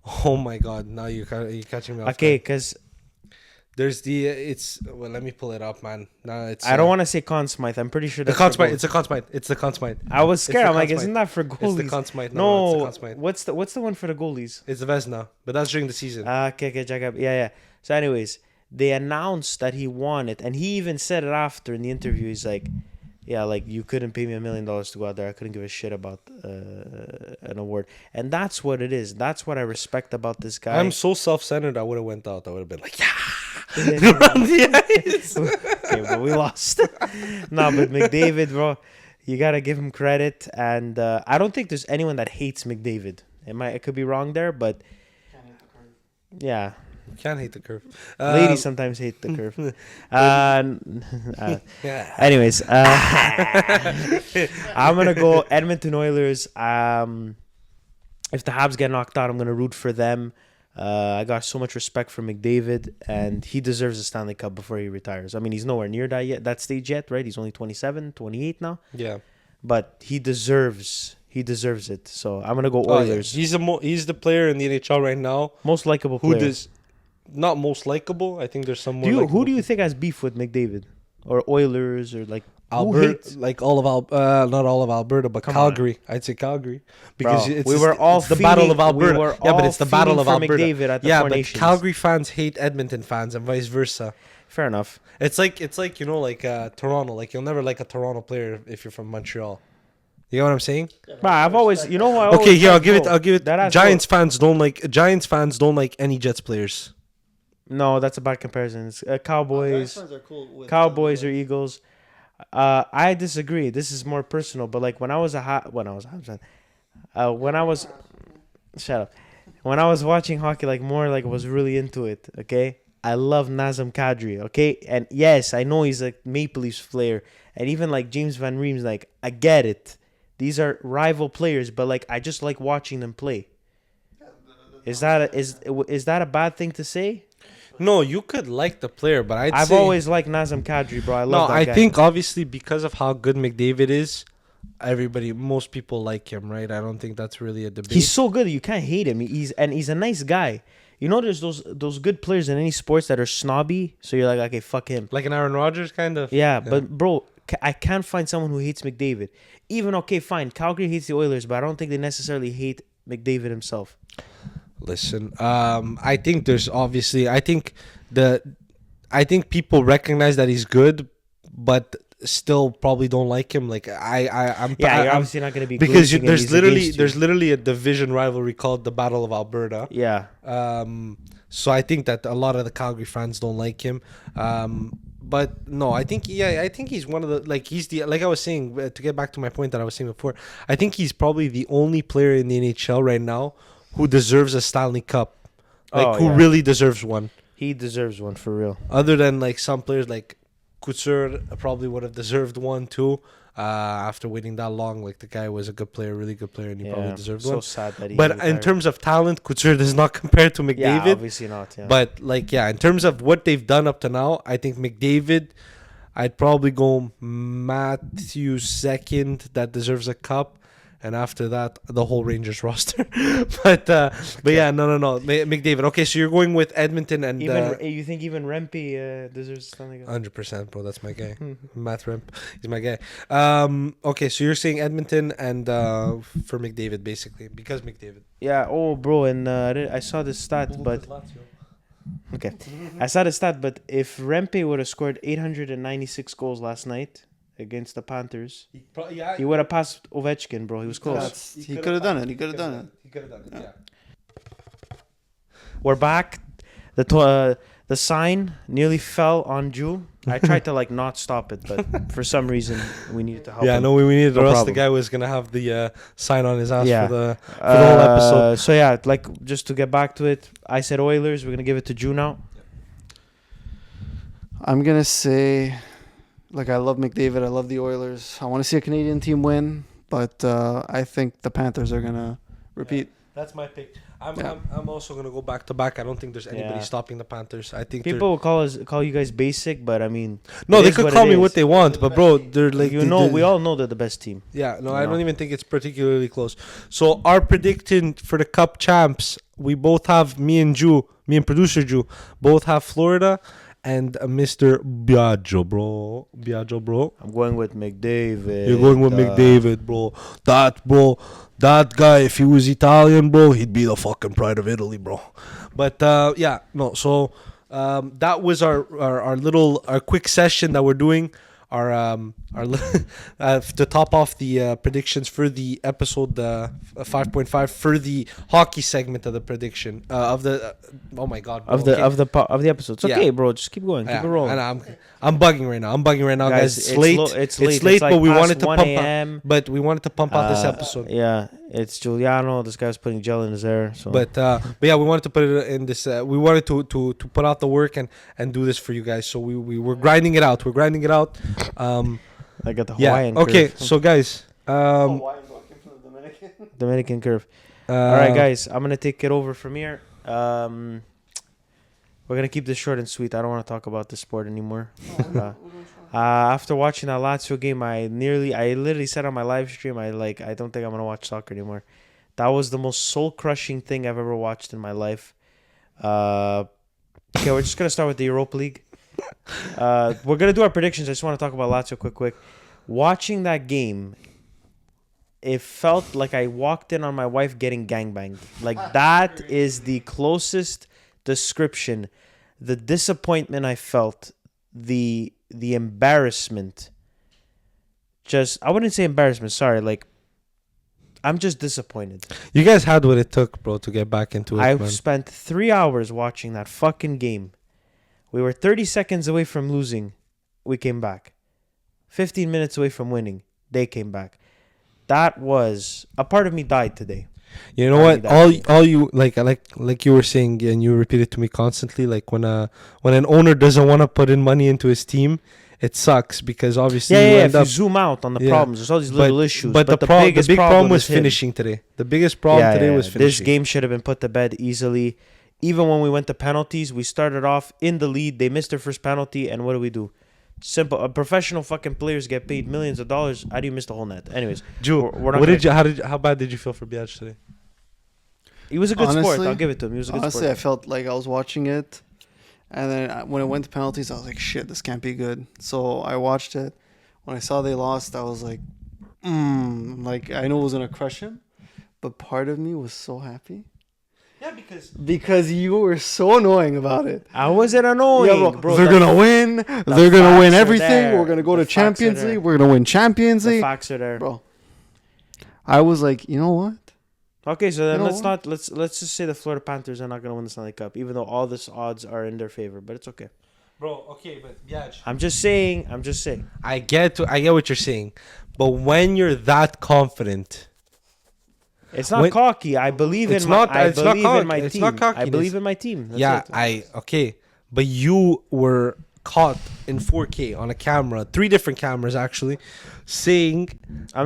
Now you're catching me off Okay, guard. because There's it's well. Let me pull it up, man. No, it's I don't want to say Conn Smythe. I'm pretty sure the that's Conn for Smythe. goals. It's the Conn Smythe. It's the Conn Smythe. I was scared. the I'm like, Conn isn't Smythe. that for It's goalies? the Conn Smythe. No, it's the No, Conn Smythe. what's the one for the goalies? It's the Vesna, but that's during the season. Okay, check up. Yeah. So, anyways, they announced that he won it, and he even said it after in the interview. He's like, "Yeah, like you couldn't pay me $1 million to go out there. I couldn't give a shit about an award." And that's what it is. That's what I respect about this guy. I'm so self-centered. I would have went out. I would have been like, yeah. Okay, but we lost. No, but McDavid, bro, you gotta give him credit, and I don't think there's anyone that hates McDavid. I could be wrong there, but yeah, Can't hate the curve. ladies sometimes hate the curve. Yeah. Anyways, I'm gonna go Edmonton Oilers. If the Habs get knocked out, I'm gonna root for them. I got so much respect for McDavid, and he deserves a Stanley Cup before he retires. I mean, he's nowhere near that stage yet, right? He's only 27, 28 now, Yeah. but he deserves it. So I'm gonna go Oh, yeah. Oilers. He's the player in the NHL right now Most likable who player. does not most likable. I think there's some more. Who do you think has beef with McDavid or Oilers or like who Alberta, hates? like all of not all of Alberta, but Come Calgary. I'd say Calgary because Bro, it's we just- were all it's the battle of feeling- we Alberta. were Yeah, but all it's the battle feeling of for Alberta. McDavid at the Yeah, Four but Nations. Calgary fans hate Edmonton fans and vice versa. Fair enough. It's like you know, like Toronto. Like you'll never like a Toronto player if you're from Montreal. You know what I'm saying? But I've always, you know, who I Okay, always here I'll like, give it. bro? I'll give it. That has Giants fans don't like any Jets players. No, that's a bad comparison. It's, Cowboys, are cool with Cowboys or Eagles. I disagree. This is more personal. But like when I was when I was shut up. When I was watching hockey, like more like was really into it. Okay, I love Nazem Kadri. Okay, and yes, I know he's a Maple Leafs player, and even like James Van Riem's. Like I get it. These are rival players, but like I just like watching them play. Is that a bad thing to say? No, you could like the player, but I've say, always liked Nazem Kadri, bro. I no. love that I guy. think obviously because of how good McDavid is, most people like him, right? I don't think that's really a debate. He's so good that you can't hate him. He's a nice guy. You know, there's those good players in any sports that are snobby. So you're like, okay, fuck him. like an Aaron Rodgers kind of. Yeah, but bro, I can't find someone who hates McDavid. Even okay, fine. Calgary hates the Oilers, but I don't think they necessarily hate McDavid himself. Listen, I think there's obviously. I think people recognize that he's good, but still probably don't like him. Like I'm. Yeah, you're I'm obviously not going to be because glazing and there's he's literally against you. a division rivalry called the Battle of Alberta. Yeah. So I think that a lot of the Calgary fans don't like him. But no, I think he's one of the like I was saying, to get back to my point that I was saying before. I think he's probably the only player in the NHL right now who deserves a Stanley Cup. Who really deserves one. He deserves one for real. Other than like some players like Couture probably would have deserved one too. After waiting that long, like the guy was a good player, really good player, and he probably deserved so one. sad that he But in retired. terms of talent, Couture does not compare to Yeah, McDavid. obviously not. Yeah. But like, yeah, in terms of what they've done up to now, I think McDavid, I'd probably go Matthew second. That deserves a cup. And after that, the whole Rangers roster. but yeah, no. McDavid. Okay, so you're going with Edmonton and even you think even Rempe deserves something? 100%, bro. That's my guy. Matt Remp. He's my guy. Okay, so you're saying Edmonton and for McDavid, basically. Because McDavid. Yeah. Oh, bro, and I saw this stat, but okay, I saw the stat, but if Rempe would have scored 896 goals last night against the Panthers, he would have passed Ovechkin, bro. He was close. He could have done it. He could have done it. He could have done it, yeah. We're back. The sign nearly fell on Jew. I tried to like not stop it, but for some reason we needed to help Yeah, him. no, we needed No or else problem. the guy was going to have the sign on his ass Yeah. for the whole episode. So yeah, like just to get back to it, I said Oilers. We're gonna give it to Jew now. I'm gonna say, like, I love McDavid. I love the Oilers. I want to see a Canadian team win, but I think the Panthers are gonna repeat. That's my pick. Yeah. I'm also gonna go back to back. I don't think there's anybody Yeah. stopping the Panthers. I think People will call you guys basic, but I mean, no, it they is could what call it me is. what they want, but bro, they're like we all know they're the best team. yeah. No, You I know. don't even think it's particularly close. So our prediction for the Cup champs, we both have me and producer Jew, both have Florida. And Mr. Biagio, bro. I'm going with McDavid. You're going with McDavid, bro. That guy, if he was Italian, bro, he'd be the fucking pride of Italy, bro. But yeah, no. So that was our quick session that we're doing. To top off the predictions for the episode 5.5 for the hockey segment of the prediction of the oh my god, bro, of the episodes. Yeah. Okay, bro, just keep going, keep it rolling. And I'm bugging right now, guys. It's late. It's It's late, but we wanted to 1 pump out, a.m. but we wanted to pump out this episode. Yeah, it's Giuliano. This guy's putting gel in his hair. So. But yeah, we wanted to put it in this. We wanted to put out the work and do this for you guys. So we were grinding it out. I got the Yeah. Hawaiian Okay. curve. So guys, Dominican curve. All right, guys, I'm gonna take it over from here. We're gonna keep this short and sweet. I don't want to talk about this sport anymore. After watching that Lazio game, I literally said on my live stream, I don't think I'm gonna watch soccer anymore. That was the most soul crushing thing I've ever watched in my life. Okay, we're just gonna start with the Europa League. We're gonna do our predictions. I just want to talk about Lazio quick. Watching that game, it felt like I walked in on my wife getting gangbanged. Like that is the closest description. The disappointment I felt, the embarrassment. I wouldn't say embarrassment. Sorry, like I'm just disappointed. you guys had what it took, bro, to get back into it. I Man. spent 3 hours watching that fucking game. We were 30 seconds away from losing. We came back. 15 minutes away from winning. They came back. That was a part of me died today. You know what? All you like you were saying, and you repeat it to me constantly. Like when an owner doesn't want to put in money into his team, it sucks because obviously If you zoom out on the problems, there's all these little issues. But the biggest big problem was is him. finishing today. The biggest problem today was finishing. This game should have been put to bed easily. Even when we went to penalties, we started off in the lead. They missed their first penalty, and what do? Simple. Professional fucking players get paid millions of dollars. How do you miss the whole net? Anyways, Drew, how bad did you feel for Biagio today? He was a good sport. Honestly- I'll give it to him. He was a good Honestly, I sport. felt like I was watching it, and then when it went to penalties, I was like, "Shit, this can't be good." So I watched it. When I saw they lost, I was like, like I know it was gonna crush him, but part of me was so happy Yeah, because you were so annoying about it. I wasn't annoying, Yeah, bro. they're gonna win. They're gonna facts win are everything. there. We're gonna go The to facts are Champions there. League. We're gonna win Champions The League, facts are there. bro. I was like, you know what? Okay, so then You know let's just say the Florida Panthers are not gonna win the Stanley Cup, even though all this odds are in their favor. But it's okay. bro. Okay, but Biagio. I'm just saying. I get what you're saying, but when you're that confident, It's not cocky. I believe It's in my. not- I it's not believe in cocky. my It's team. not I cockiness. believe in my team. That's yeah, it. okay, but you were caught in 4K on a camera, 3 different cameras actually, saying I'm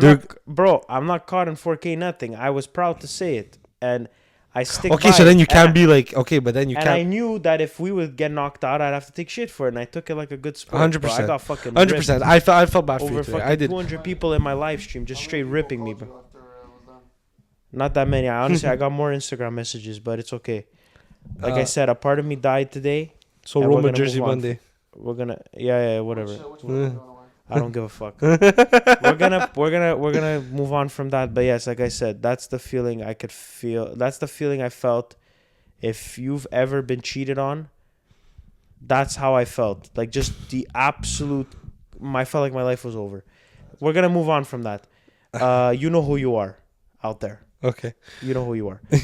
not caught in 4K nothing. I was proud to say it, and I stick okay, by so then it. you can't be like, okay, but then you And I can't. knew that if we would get knocked out, I'd have to take shit for it, and I took it like a good sport. 100%. Bro. I got fucking 100%. I felt bad for over you today. fucking I did. 200 people in my live stream just straight ripping me, bro. Not that many. I honestly, I got more Instagram messages, but it's okay. Like I said, a part of me died today. So and we're Roma gonna jersey move on. Monday. We're gonna, yeah, whatever. Mm. I don't give a fuck. we're gonna move on from that. But yes, like I said, that's the feeling I could feel. That's the feeling I felt. If you've ever been cheated on, that's how I felt. Like just the absolute. I felt like my life was over. We're gonna move on from that. You know who you are out there. Okay. You know who you are. In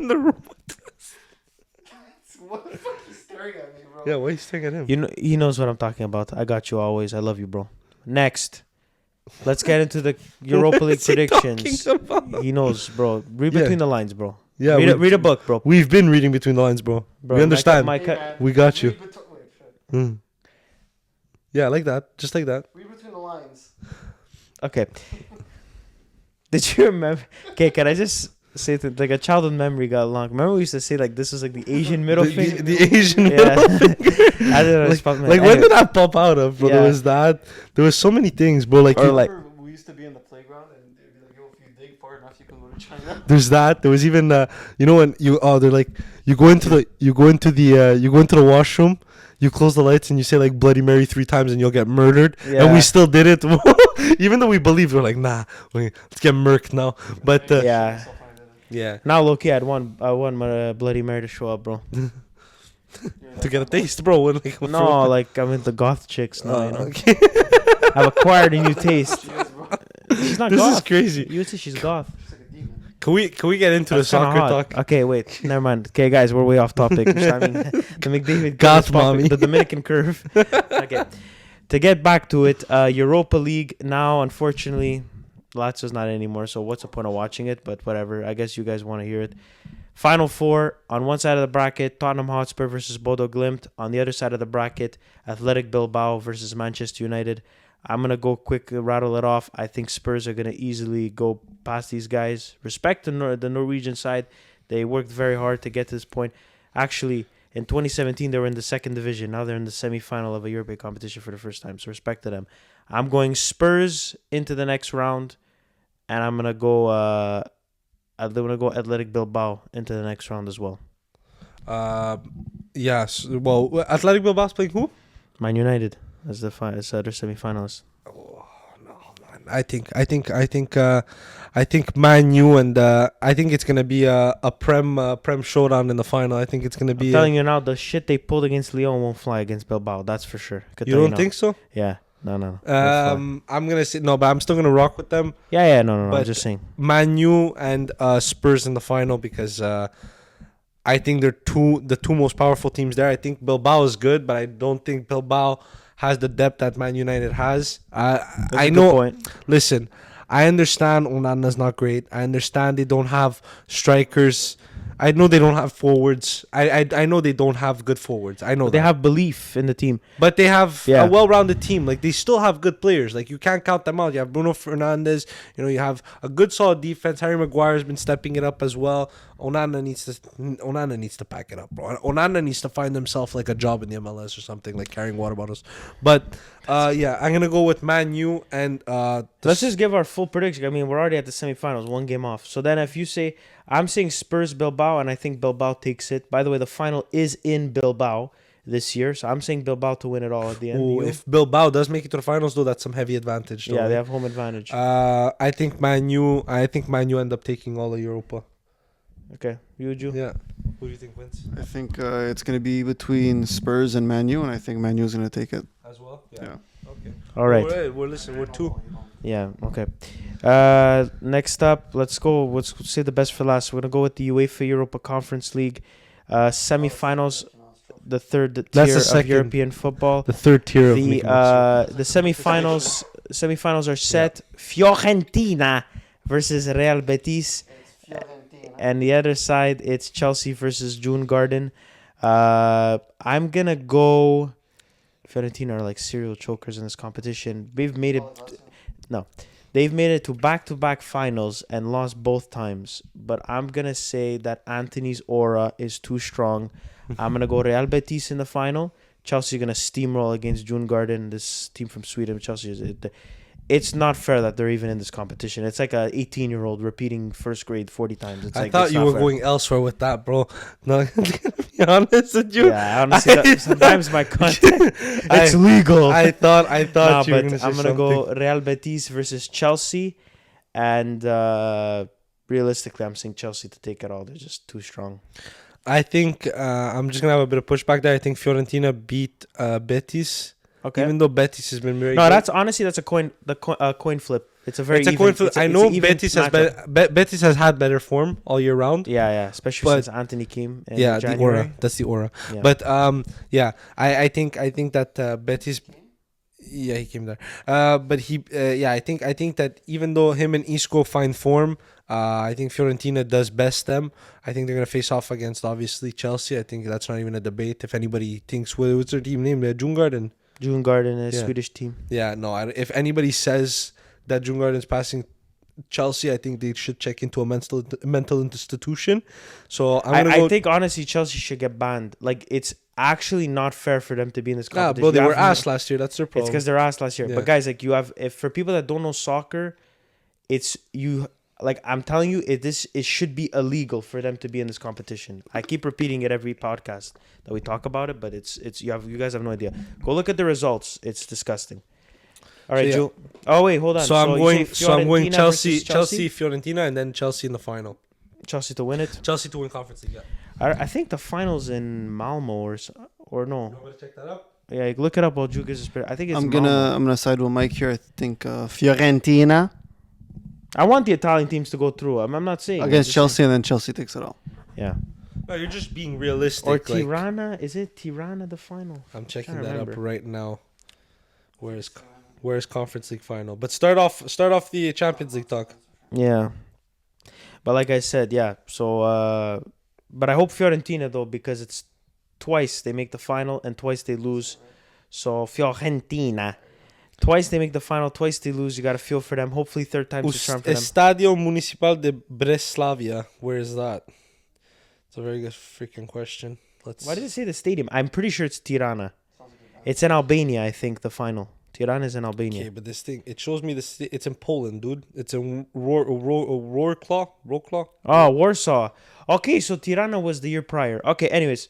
the room. What the fuck are you staring at me, bro? Yeah, why are you staring at him? You know, he knows what I'm talking about. I got you always. I love you, bro. Next, let's get into the Europa League What's he predictions. talking about? He knows, bro. Read Yeah. between the lines, bro. Yeah, Read a book, bro. We've been reading between the lines, bro. Bro, We understand. My Hey, cut. man, We got you. read Mm. Yeah, like that. Just like that. read between the lines. Okay. Did you remember? Okay, can I just say that like a childhood memory got long? Remember we used to say like this was like the Asian middle finger. The Asian Yeah. middle finger. I don't know. Like, it's fucking- like when anyway. did that pop out of, bro? Yeah. There was that. There was so many things, bro. Like, Or you- like- Remember we used to be in the playground and they'd be like, yo, if you dig far enough, you can go to China. there's that. There was even, you know, when they're like, you go into the washroom, you close the lights and you say like Bloody Mary 3 times and you'll get murdered. And Yeah. we still did it, even though we believed. We're like, nah, let's get murked now. But Yeah. yeah, Now, low-key, I want my Bloody Mary to show up, bro. to get a taste, bro. Like, No, like I'm into goth chicks now. You know, okay. I've acquired a new taste. She's not This goth. is crazy. You say she's goth. Can we get into That's the kinda soccer hot. talk? Okay, wait. Never mind. Okay, guys, we're way off topic. I mean, the McDavid Goth curve, mommy. the Dominican curve. Okay. To get back to it, Europa League now, unfortunately, Lazio's not anymore. So what's the point of watching it? But whatever. I guess you guys want to hear it. Final four on one side of the bracket: Tottenham Hotspur versus Bodo Glimt. On the other side of the bracket: Athletic Bilbao versus Manchester United. I'm gonna go quick, rattle it off. I think Spurs are gonna easily go past these guys. Respect the Norwegian side; they worked very hard to get to this point. Actually, in 2017 they were in the second division. Now they're in the semi-final of a European competition for the first time. So respect to them. I'm going Spurs into the next round, and I'm gonna go. I'm gonna go Athletic Bilbao into the next round as well. Yes. Well, Athletic Bilbao's playing who? Man United as their semi-finalists. I think Man U and I think it's gonna be a prem showdown in the final. I think it's gonna be. I'm telling you now, the shit they pulled against Lyon won't fly against Bilbao. That's for sure. You don't think so? Yeah. No. Won't fly. I'm gonna say no, but I'm still gonna rock with them. Yeah. No. I'm but- just saying. Man U and Spurs in the final because I think they're the two most powerful teams there. I think Bilbao is good, but I don't think Bilbao has the depth that Man United has. That's I a good know. point. Listen, I understand Onana's not great. I understand they don't have strikers. I know they don't have forwards. I know they don't have good forwards. I know But they that. have belief in the team. But they have Yeah. a well-rounded team. Like they still have good players. Like you can't count them out. You have Bruno Fernandes. You know you have a good solid defense. Harry Maguire has been stepping it up as well. Onana needs to pack it up, bro. Onana needs to find himself like a job in the MLS or something, like carrying water bottles. But yeah, I'm gonna go with Man U and Let's just give our full prediction. I mean, we're already at the semifinals, one game off. So then if you say, I'm saying Spurs Bilbao, and I think Bilbao takes it. By the way, the final is in Bilbao this year. So I'm saying Bilbao to win it all at the end. Ooh, You? if Bilbao does make it to the finals, though, that's some heavy advantage. Though, Yeah, they right? have home advantage. I think Man U end up taking all of Europa. Okay, Biagio? Yeah. Who do you think wins? I think it's going to be between Spurs and Man U, and I think Man U is going to take it. As well? Yeah. Okay. All right. We're two. Yeah, okay. Next up, let's say the best for last. We're going to go with the UEFA Europa Conference League semi-finals, the third That's tier the of second. European football. The third tier of The League One. the semi-finals are set. Fiorentina versus Real Betis. And the other side, it's Chelsea versus June Garden. I'm gonna go. Fiorentina are like serial chokers in this competition. They've made it. No, they've made it to back-to-back finals and lost both times. But I'm gonna say that Anthony's aura is too strong. I'm gonna go Real Betis in the final. Chelsea are gonna steamroll against Djurgården, this team from Sweden. Chelsea is. It's not fair that they're even in this competition. It's like a 18-year-old repeating first grade 40 times. It's I like, thought it's you not were fair. going elsewhere with that, bro. No, to be honest with you. Yeah, honestly, sometimes my content it's legal. I thought Nah, you were but going to say I'm gonna something. go Real Betis versus Chelsea, and realistically, I'm saying Chelsea to take it all. They're just too strong. I think I'm just going to have a bit of pushback there. I think Fiorentina beat Betis. Okay. Even though Betis has been very No, good. that's a coin flip. It's a very It's a even, coin flip. I it's know an even Betis has matchup. Betis has had better form all year round. Yeah, especially But- since Anthony came in Yeah, the January. aura. That's the aura. Yeah. But yeah, I think that Betis. Yeah, he came there. But he yeah, I think that even though him and Isco find form, I think Fiorentina does best them. I think they're gonna face off against obviously Chelsea. I think that's not even a debate. If anybody thinks, what's their team name? Djurgården. Djurgården, a Yeah. Swedish team. Yeah, no. If anybody says that Djurgården's passing Chelsea, I think they should check into a mental institution. So I think honestly Chelsea should get banned. Like, it's actually not fair for them to be in this Nah, competition. bro, they You were have- ass last year. That's their It's problem. because they're ass last year. Yeah. But guys, like, you have, if for people that don't know soccer, it's you. Like, I'm telling you, it should be illegal for them to be in this competition. I keep repeating it every podcast that we talk about it, but you guys have no idea. Go look at the results. It's disgusting. All right, So, yeah. Jul. Oh wait, hold on. So I'm you say going Fiorentina Chelsea, versus Chelsea, Fiorentina, and then Chelsea in the final. Chelsea to win it. Chelsea to win Conference League. Yeah. I think the finals in Malmo or no. You want me to check that up? Yeah, look it up while Drew gives his spirit. I think it's I'm Malmo. gonna side with Mike here. I think Fiorentina I want the Italian teams to go through. I'm not saying against I'm just Chelsea, and then Chelsea takes it all. saying. Yeah. No, you're just being realistic. Or like, Tirana? Is it Tirana the final? I'm checking Trying to that up remember. right now. Where's Conference League final? But start off the Champions League talk. Yeah. But like I said, yeah. So, but I hope Fiorentina though, because it's twice they make the final and twice they lose. So Fiorentina, twice they make the final, twice they lose. You got to feel for them. Hopefully, third time's the charm for them. Estadio Municipal de Breslavia. Where is that? It's a very good freaking question. Why did it say the stadium? I'm pretty sure it's Tirana. It's in Albania, I think. The final. Tirana is in Albania. Okay, but this thing, it shows me it's in Poland, dude. It's in Wrocław. Oh, Warsaw. Okay, so Tirana was the year prior. Okay, anyways.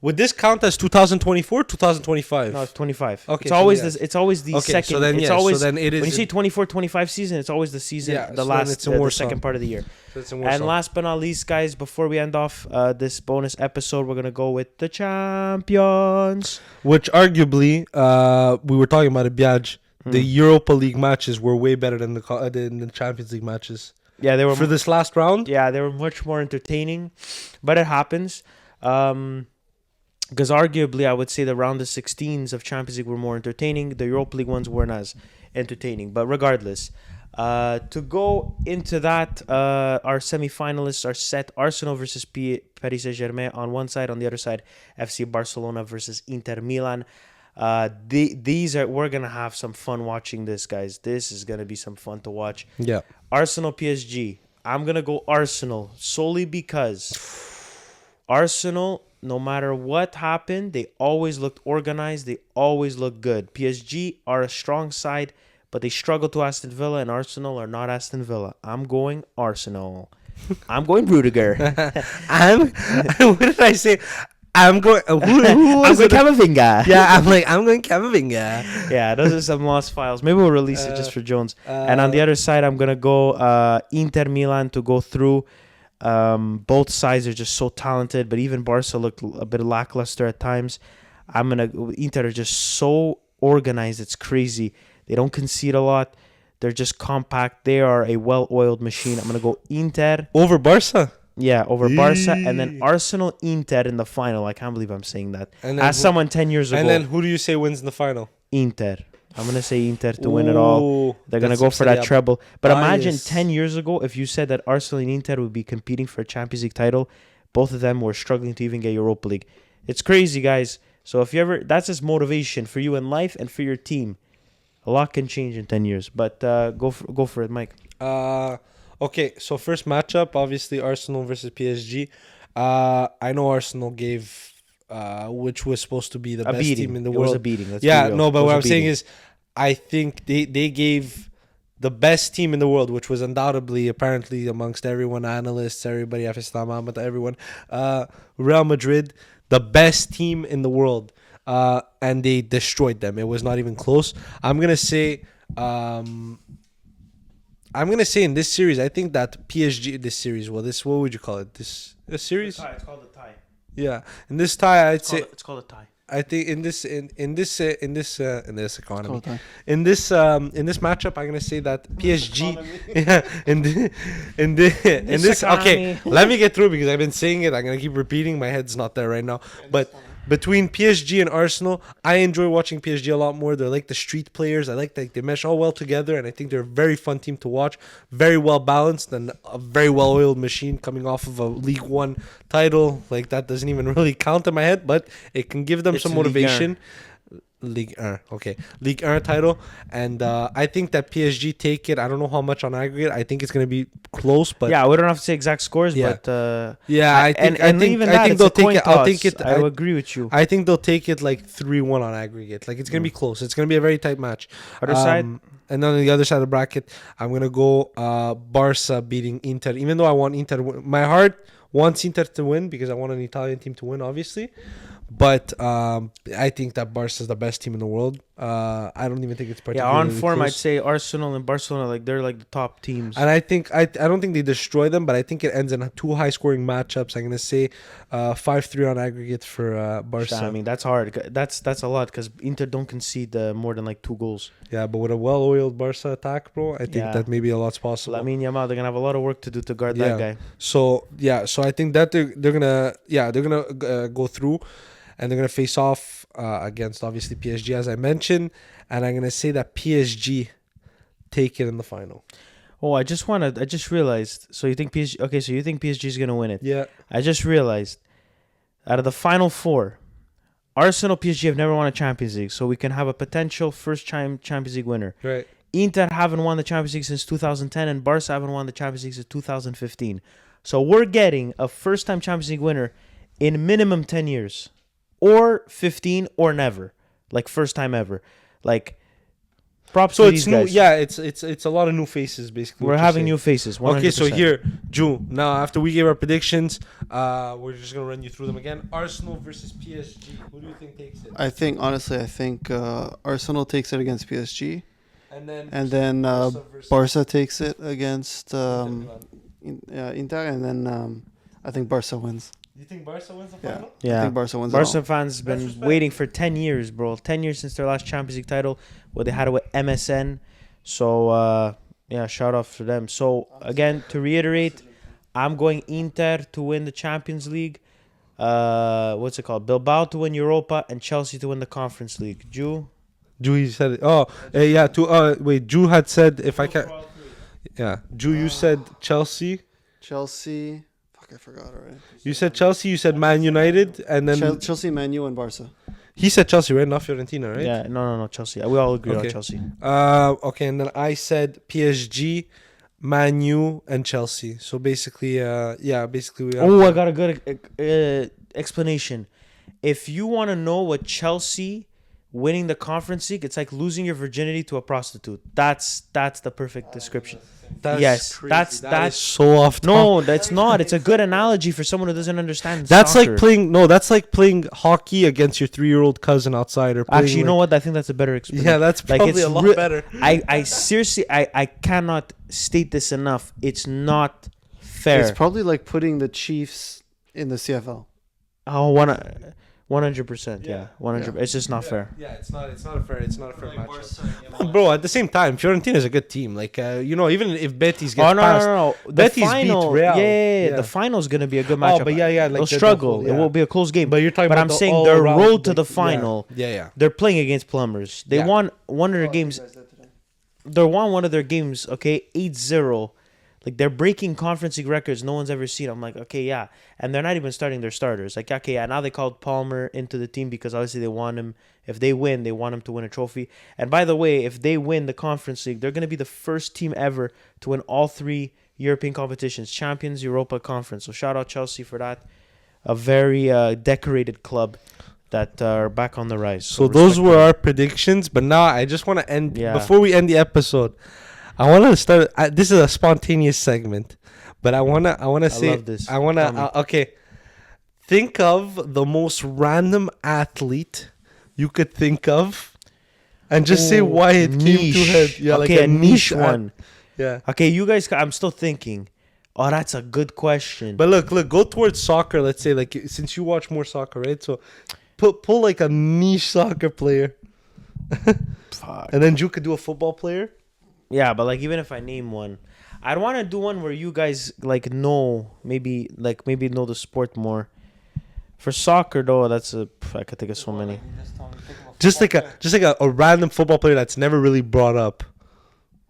Would this count as 2024, 2025? No, it's 25. Okay, It's so always yeah. this. It's always the Okay, second. so then it's yes, always so then it is when you say in- 24-25 season. It's always the season, Yeah, the so then last, it's in the Warsaw. second part of the year. So it's in And Warsaw. last but not least, guys, before we end off this bonus episode, we're gonna go with the champions. Which arguably, we were talking about it, Biagio. The Europa League matches were way better than the Champions League matches. Yeah, they were For this last round, Yeah, they were much more entertaining, but it happens. Because arguably, I would say the round of 16s of Champions League were more entertaining. The Europa League ones weren't as entertaining. But regardless, to go into that, our semi-finalists are set: Arsenal versus Paris Saint-Germain on one side, on the other side, FC Barcelona versus Inter Milan. We're gonna have some fun watching this, guys. This is gonna be some fun to watch. yeah. Arsenal PSG. I'm going to go Arsenal solely because Arsenal, no matter what happened, they always looked organized. They always looked good. PSG are a strong side, but they struggle to Aston Villa, and Arsenal are not Aston Villa. I'm going Arsenal. I'm going Rudiger. What did I say? I'm going. Who I'm was going it? Camavinga. Yeah, I'm going Camavinga. Yeah, those are some lost files. Maybe we'll release it just for Jones. And on the other side, I'm going to go Inter Milan to go through. Both sides are just so talented, but even Barca looked a bit lackluster at times. Inter are just so organized. It's crazy. They don't concede a lot. They're just compact. They are a well-oiled machine. I'm going to go Inter. Over Barca. Yeah, over Barca. And then Arsenal Inter in the final. I can't believe I'm saying that. And then As someone 10 years ago. And then who do you say wins in the final? Inter. I'm going to say Inter to win it all. Ooh, They're going to that's go some for that Serie A treble. But imagine bias. 10 years ago, if you said that Arsenal and Inter would be competing for a Champions League title, both of them were struggling to even get Europa League. It's crazy, guys. So if you ever, that's just motivation for you in life and for your team. A lot can change in 10 years. But go for it, Mike. Okay, so first matchup, obviously Arsenal versus PSG. I know Arsenal gave, which was supposed to be the A best beating. team in the It world. was a beating. Let's be Yeah, real. no, It but was what a I'm saying beating. is, I think they gave the best team in the world, which was undoubtedly, apparently, amongst everyone, analysts, everybody, everyone, Real Madrid, the best team in the world, and they destroyed them. It was not even close. I'm gonna say in this series, I think that PSG, this series, well, this, what would you call it? This series? It's called a tie. Yeah, in this tie, I'd say. It's called a tie. I think in this economy, Call time. in this matchup, I'm gonna say that PSG, yeah, in this okay. economy. Let me get through because I've been saying it. I'm gonna keep repeating. My head's not there right now, but. Between PSG and Arsenal, I enjoy watching PSG a lot more. They're like the street players. I like that they mesh all well together, and I think they're a very fun team to watch. Very well balanced and a very well-oiled machine coming off of a League One title. Like that doesn't even really count in my head, but it can give them It's some Ligue 1. motivation. League 1, okay. League 1 title. And I think that PSG take it. I don't know how much on aggregate. I think it's going to be close, but Yeah, we don't have to say exact scores, Yeah. but yeah, I think even that, it's they'll a take coin it. I'll toss. take it. I agree with you. I think they'll take it like 3-1 on aggregate. Like it's gonna be close. It's gonna be a very tight match. Other side? And then on the other side of the bracket, I'm gonna go Barca beating Inter. Even though I want Inter to win, my heart wants Inter to win because I want an Italian team to win, obviously. But I think that Barca is the best team in the world. I don't even think it's Yeah, particularly on form, close. I'd say Arsenal and Barcelona, like they're like the top teams. And I think I don't think they destroy them, but I think it ends in two high scoring matchups. I'm gonna say 5-3 on aggregate for Barca. I mean, that's hard. That's a lot because Inter don't concede more than like 2 goals. Yeah, but with a well-oiled Barca attack, bro, I think Yeah. that maybe a lot's possible. Lamine Yamal, they're gonna have a lot of work to do to guard that guy. So I think that they're gonna go through, and they're gonna face off against obviously PSG as I mentioned, and I'm gonna say that PSG take it in the final. Oh, I just realized. So you think PSG? Okay, so you think PSG is gonna win it? Yeah, I just realized, out of the final 4, Arsenal, PSG have never won a Champions League, so we can have a potential first-time Champions League winner. right. Inter haven't won the Champions League since 2010, and Barca haven't won the Champions League since 2015. So we're getting a first-time Champions League winner in minimum 10 years, or 15, or never, like first time ever. Like, props So to it's these new. guys. Yeah, it's a lot of new faces basically. We're what you're having saying. new faces. 100%. Okay, so here, Ju. Now, after we gave our predictions, we're just gonna run you through them again. Arsenal versus PSG. Who do you think takes it? I think Arsenal takes it against PSG, And then Barca versus Barca takes it against Inter Milan. Inter, and then I think Barca wins. You think Barca wins the Yeah. final? I Yeah. think Barca wins. it Barca all. fans That's been respect. waiting for 10 years, bro. 10 years since their last Champions League title, where they had it with MSN. So, yeah, shout out to them. So, again, to reiterate, I'm going Inter to win the Champions League. What's it called? Bilbao to win Europa, and Chelsea to win the Conference League. Ju? Ju said it. Oh, yeah. Wait. Ju had said if I can. Yeah. Ju, you said Chelsea. Chelsea. Fuck, I forgot already. You said Chelsea. You said Man United, and then Chelsea, Man U, and Barca. he said Chelsea, right? Not Fiorentina, right? Yeah, no, Chelsea. We all agree on Okay. Chelsea. Okay, and then I said PSG, Man U, and Chelsea. So basically, basically we. Oh, I got a good explanation. If you want to know what Chelsea winning the Conference League, it's like losing your virginity to a prostitute. That's the perfect description. That's Yes, crazy. that's- That that's- is so off. No, that's not. It's a good analogy for someone who doesn't understand That's soccer. like playing. No, that's like playing hockey against your 3-year-old cousin outside. Or playing Actually, you know what? I think that's a better explanation. Yeah, that's Like, probably it's a lot re- better. I seriously, I cannot state this enough. It's not fair. It's probably like putting the Chiefs in the CFL. Oh, 100%. Yeah, 100. It's just not fair. Yeah, it's not a fair matchup. Bro, at the same time, Fiorentina is a good team. Like, even if Betis gets Oh no, past, no. The Betis beat final, Real. Yeah, the final's gonna be a good matchup. but yeah, like they'll the struggle. whole- It yeah. will be a close game. But you're talking But about I'm the saying their all-around, road to like, the final. Yeah. They're playing against plumbers. They Yeah. won one of their games. They won one of their games. Okay, 8-0. Like they're breaking Conference League records no one's ever seen. I'm like, okay, yeah, and they're not even starting their starters. Like, okay, yeah, now they called Palmer into the team because obviously they want him. If they win, they want him to win a trophy. And by the way, if they win the Conference League, they're gonna be the first team ever to win all 3 European competitions: Champions, Europa, Conference. So shout out Chelsea for that. A very decorated club that are back on the rise. So those were our predictions. But now I just want to end. Yeah. Before we end the episode, I want to start. This is a spontaneous segment, but I wanna say. love this. I wanna. Okay. Think of the most random athlete you could think of, and just say why it came to head. Yeah, okay, like a niche one. Yeah. Okay, you guys. I'm still thinking. Oh, that's a good question. But look, go towards soccer. Let's say, like, since you watch more soccer, right? So, pull like a niche soccer player, Fuck. and then you could do a football player. Yeah, but like even if I name one, I'd want to do one where you guys like know maybe know the sport more. For soccer though, I could think of so many. Just like a random football player that's never really brought up.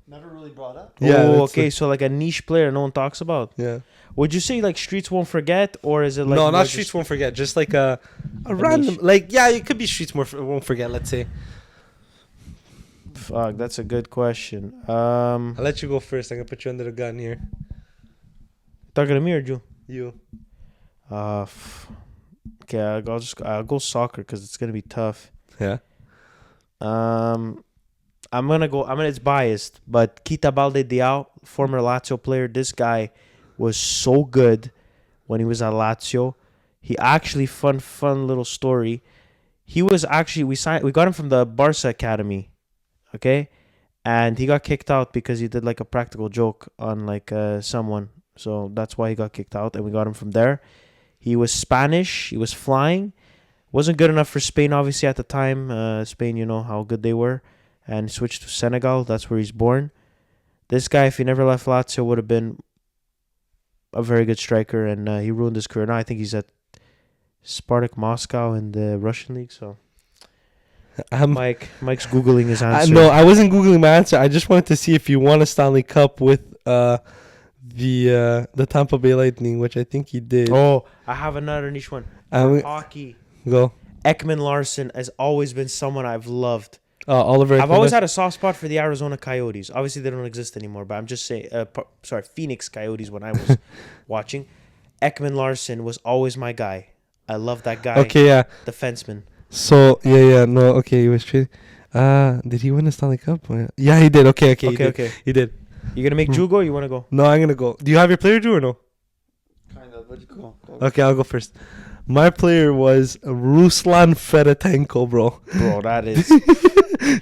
Never really brought up. Yeah. Oh, that's okay, so like a niche player no one talks about. Yeah. Would you say like Streets Won't Forget, or is it like No, more not just- Streets Won't Forget. Just like a random, niche. like, yeah, it could be Streets Won't Forget. Let's say. Fuck, that's a good question. I'll let you go first. I'm gonna put you under the gun here. Talking to me or Ju? You. Okay, I'll go soccer because it's gonna be tough. Yeah. It's biased, but Keita Balde Diao, former Lazio player, this guy was so good when he was at Lazio. He actually fun little story. He was actually we got him from the Barca academy, okay, and he got kicked out because he did like a practical joke on like someone. So that's why he got kicked out, and we got him from there. He was Spanish. He was flying. Wasn't good enough for Spain, obviously, at the time. Spain, you know how good they were. And switched to Senegal. That's where he's born. This guy, if he never left Lazio, would have been a very good striker. And he ruined his career. Now I think he's at Spartak Moscow in the Russian league. So Mike's Googling his answer. No, I wasn't Googling my answer. I just wanted to see if you won a Stanley Cup with the Tampa Bay Lightning, which I think he did. Oh, I have another niche one. Hockey. Go. Ekman Larson has always been someone I've loved. Oliver. I've always had a soft spot for the Arizona Coyotes. Obviously, they don't exist anymore, but I'm just saying. Phoenix Coyotes when I was watching. Ekman Larson was always my guy. I love that guy. Okay, yeah. Defenseman. So no, okay, he was trading. Did he win a Stanley Cup? Yeah, he did. Okay, he did. You gonna make Drew go? Or you wanna go? No, I'm gonna go. Do you have your player, Drew, or no? Kind of, but you go. Okay, I'll go first. My player was Ruslan Fedotenko, bro. Bro, that is.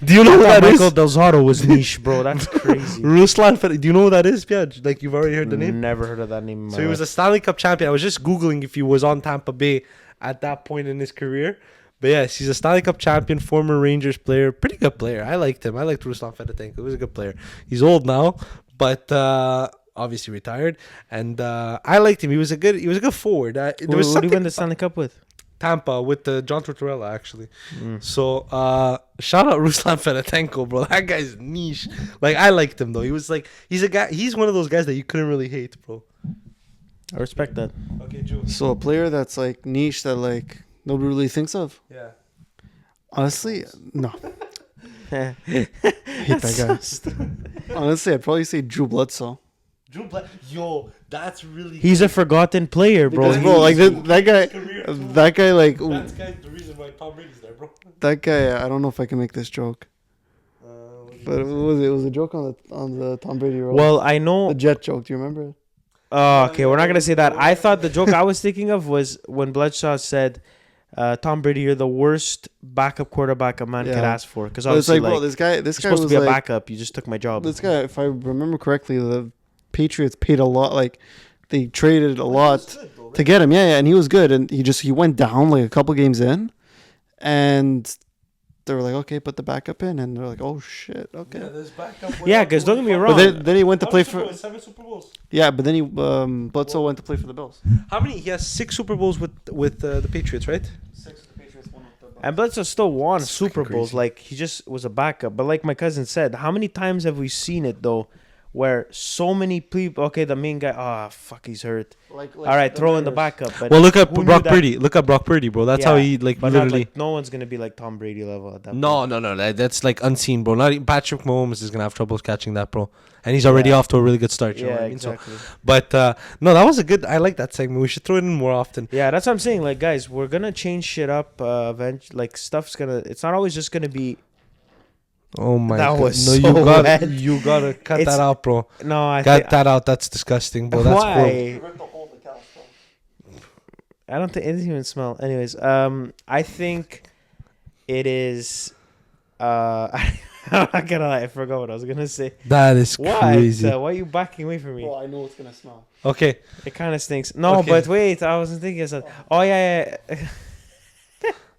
Do you know who that is? Michael Del Zotto was niche, bro. That's crazy. Ruslan Fedotenko. Do you know who that is, Biagio? Like, you've already heard the name? Never heard of that name in my So he was a Stanley Cup champion. I was just Googling if he was on Tampa Bay at that point in his career. But yes, he's a Stanley Cup champion, former Rangers player. Pretty good player. I liked him. I liked Ruslan Fedotenko. He was a good player. He's old now, but obviously retired. And I liked him. He was a good forward. Who did he win the Stanley Cup with? Tampa with John Tortorella, actually. So shout out Ruslan Fedotenko, bro. That guy's niche. Like, I liked him though. He was like, he's one of those guys that you couldn't really hate, bro. I respect that. Okay, Joe. So a player that's like niche that like nobody really thinks of. Yeah. Honestly, no. I hate that guy. Honestly, I'd probably say Drew Bledsoe. Yo, that's really. He's a forgotten player, bro. Because, bro, like that guy, like That's the reason why Tom Brady's there, bro. that guy. I don't know if I can make this joke, but it was a joke on the Tom Brady role. Well, I know. The jet joke. Do you remember it? Okay, we're not gonna say that. I thought the joke I was thinking of was when Bledsoe said, "Tom Brady, you're the worst backup quarterback a man could ask for." Because But it's obviously, like, bro, like, this guy you're was supposed to be a like, backup. You just took my job. this guy, if I remember correctly, the Patriots paid a lot. Like they traded a lot to get him. Yeah, and he was good. And he went down like a couple games in, and they were like, okay, put the backup in, and they're like, oh shit, okay. Yeah, because don't get me wrong. But then he went to play for 7 Super Bowls. yeah. But then he Bledsoe went to play for the Bills. How many? He has 6 Super Bowls with the Patriots, right? 6 the Patriots, 1 with the And Bledsoe still won Super freaking Bowls. crazy. Like, he just was a backup. But like my cousin said, how many times have we seen it, though, where so many people. Okay, the main guy. Ah, fuck, he's hurt. Like All right, throw in the backup. But Well, look at who knew Brock that- Purdy. Look at Brock Purdy, bro. That's how Yeah, he like But literally. not like no one's gonna be like Tom Brady level at that. No, point. no. That's like unseen, bro. Not even Patrick Mahomes is gonna have trouble catching that, bro. And he's already Yeah. off to a really good start. You know Yeah, what I mean? exactly. So, but no, that was a good. I like that segment. We should throw it in more often. Yeah, that's what I'm saying. Like, guys, we're gonna change shit up. Like, stuff's gonna. It's not always just gonna be. Oh my That god! was No, so wet. you gotta cut It's- that out, bro. No, I Cut think. that out. That's disgusting, bro. That's horrible. Why? I don't think it didn't even smell. Anyways, I think it is. I'm not gonna lie. I forgot what I was gonna say. That is Why? crazy. Why are you backing away from me? Well, I know it's gonna smell. Okay, It kind of stinks. No, Okay. but wait. I wasn't thinking of something. Oh yeah.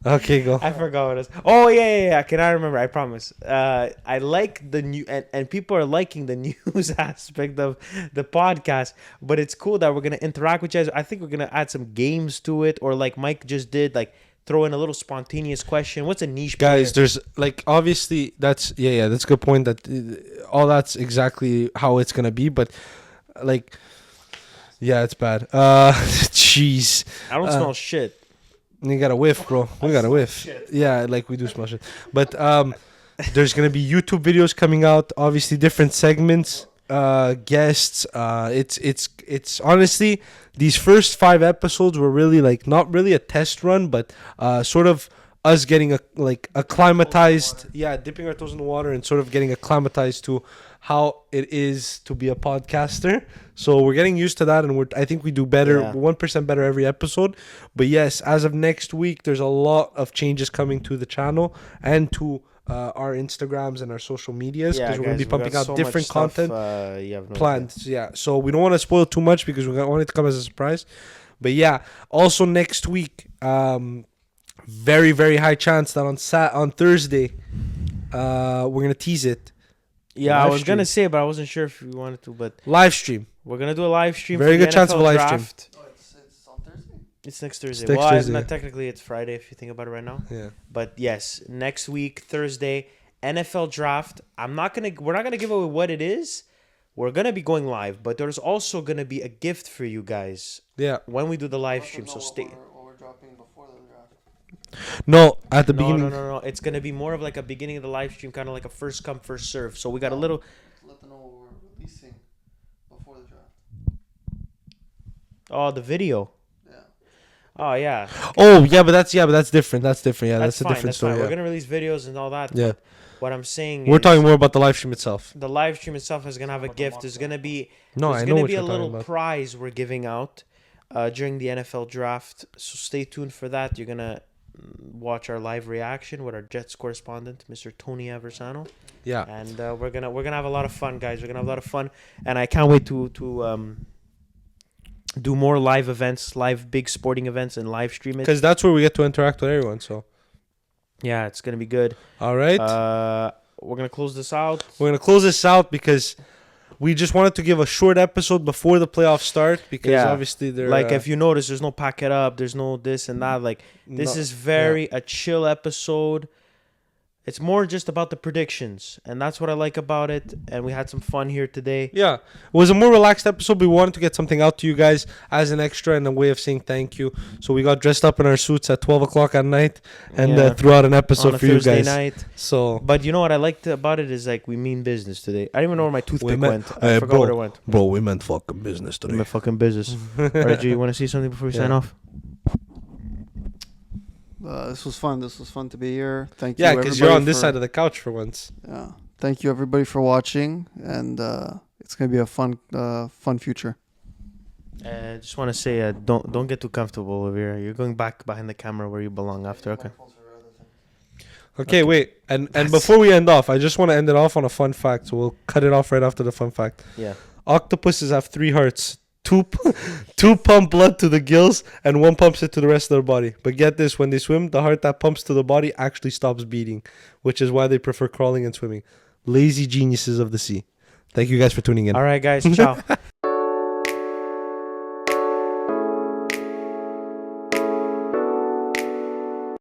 okay, go. I forgot what it was. Oh yeah. Can I remember? I promise. I like the new and people are liking the news aspect of the podcast. But it's cool that we're gonna interact with you guys. I think we're gonna add some games to it, or like Mike just did, like throw in a little spontaneous question. What's a niche? Guys, player? there's like obviously that's that's a good point. That all that's exactly how it's gonna be, but like, yeah, it's bad. Jeez, I don't smell shit. you got a whiff, bro. We got a whiff. Yeah, like we do smell shit. But there's gonna be YouTube videos coming out. Obviously, different segments, guests. It's honestly these first 5 episodes were really like not really a test run, but sort of us getting acclimatized. Yeah, dipping our toes in the water and sort of getting acclimatized to how it is to be a podcaster. So we're getting used to that, and I think we do better, Yeah. 1% better every episode. But yes, as of next week, there's a lot of changes coming to the channel and to our Instagrams and our social medias, because we're going to be pumping out different content You have no planned. Yeah, so we don't want to spoil too much because we want it to come as a surprise. But yeah, also next week, very very high chance that on Thursday, we're gonna tease it. Yeah, I Live was gonna stream. say, but I wasn't sure if we wanted to. But Live stream. we're gonna do a live stream. Very for the good chance of a NFL live stream. draft. Oh, it's on Thursday. It's next Thursday. next well, Thursday. Not technically, it's Friday if you think about it right now. Yeah. But yes, next week Thursday, NFL draft. We're not gonna give away what it is. We're gonna be going live, but there's also gonna be a gift for you guys Yeah. when we do the live stream. So stay. What we're dropping before the draft. No, at the No, beginning. no. It's gonna be more of like a beginning of the live stream, kind of like a first come first serve. So we got a little. Let them know what we're releasing before the draft. Oh, the video. Yeah. Oh yeah. Oh yeah, but that's different. That's different. Yeah, that's a fine. different That's story. fine. We're Yeah. gonna release videos and all that. Yeah. But what I'm saying We're is talking more about the live stream itself. the live stream itself is gonna have a gift. There's gonna be No, there's I know gonna what be you're a talking little about. prize we're giving out during the NFL draft. So stay tuned for that. You're gonna watch our live reaction with our Jets correspondent, Mr. Tony Aversano, Yeah. and we're gonna have a lot of fun, guys. We're gonna have a lot of fun, and I can't wait to do more live events, live big sporting events, and live stream it. Because that's where we get to interact with everyone. So, Yeah, it's gonna be good. all right. We're gonna close this out. We're going to close this out because we just wanted to give a short episode before the playoffs start, because Yeah. obviously they're Like if you notice, there's no pack it up, there's no this and that. Like this is very a chill episode. It's more just about the predictions, and that's what I like about it. And we had some fun here today. Yeah, it was a more relaxed episode. We wanted to get something out to you guys as an extra and a way of saying thank you. So we got dressed up in our suits at 12 o'clock at night and Yeah. threw out an episode On a for Thursday you guys. night. So, But you know what I liked about it is like we mean business today. I don't even know where my toothpick meant- went. I forgot bro, where it went. bro, we meant fucking business I'm today. a fucking business. All right, G, you want to see something before we sign Yeah. off? This was fun. This was fun to be here. Thank you. Yeah, because you're everybody on this for- side of the couch for once. Yeah. Thank you everybody for watching, and it's gonna be a fun future. I just want to say, don't get too comfortable over here. You're going back behind the camera where you belong after. Okay. Okay, wait. And before we end off, I just want to end it off on a fun fact. So we'll cut it off right after the fun fact. Yeah. Octopuses have 3 hearts. Two pump blood to the gills, and 1 pumps it to the rest of their body. But get this, when they swim, the heart that pumps to the body actually stops beating, which is why they prefer crawling and swimming. Lazy geniuses of the sea. Thank you guys for tuning in. All right, guys. Ciao.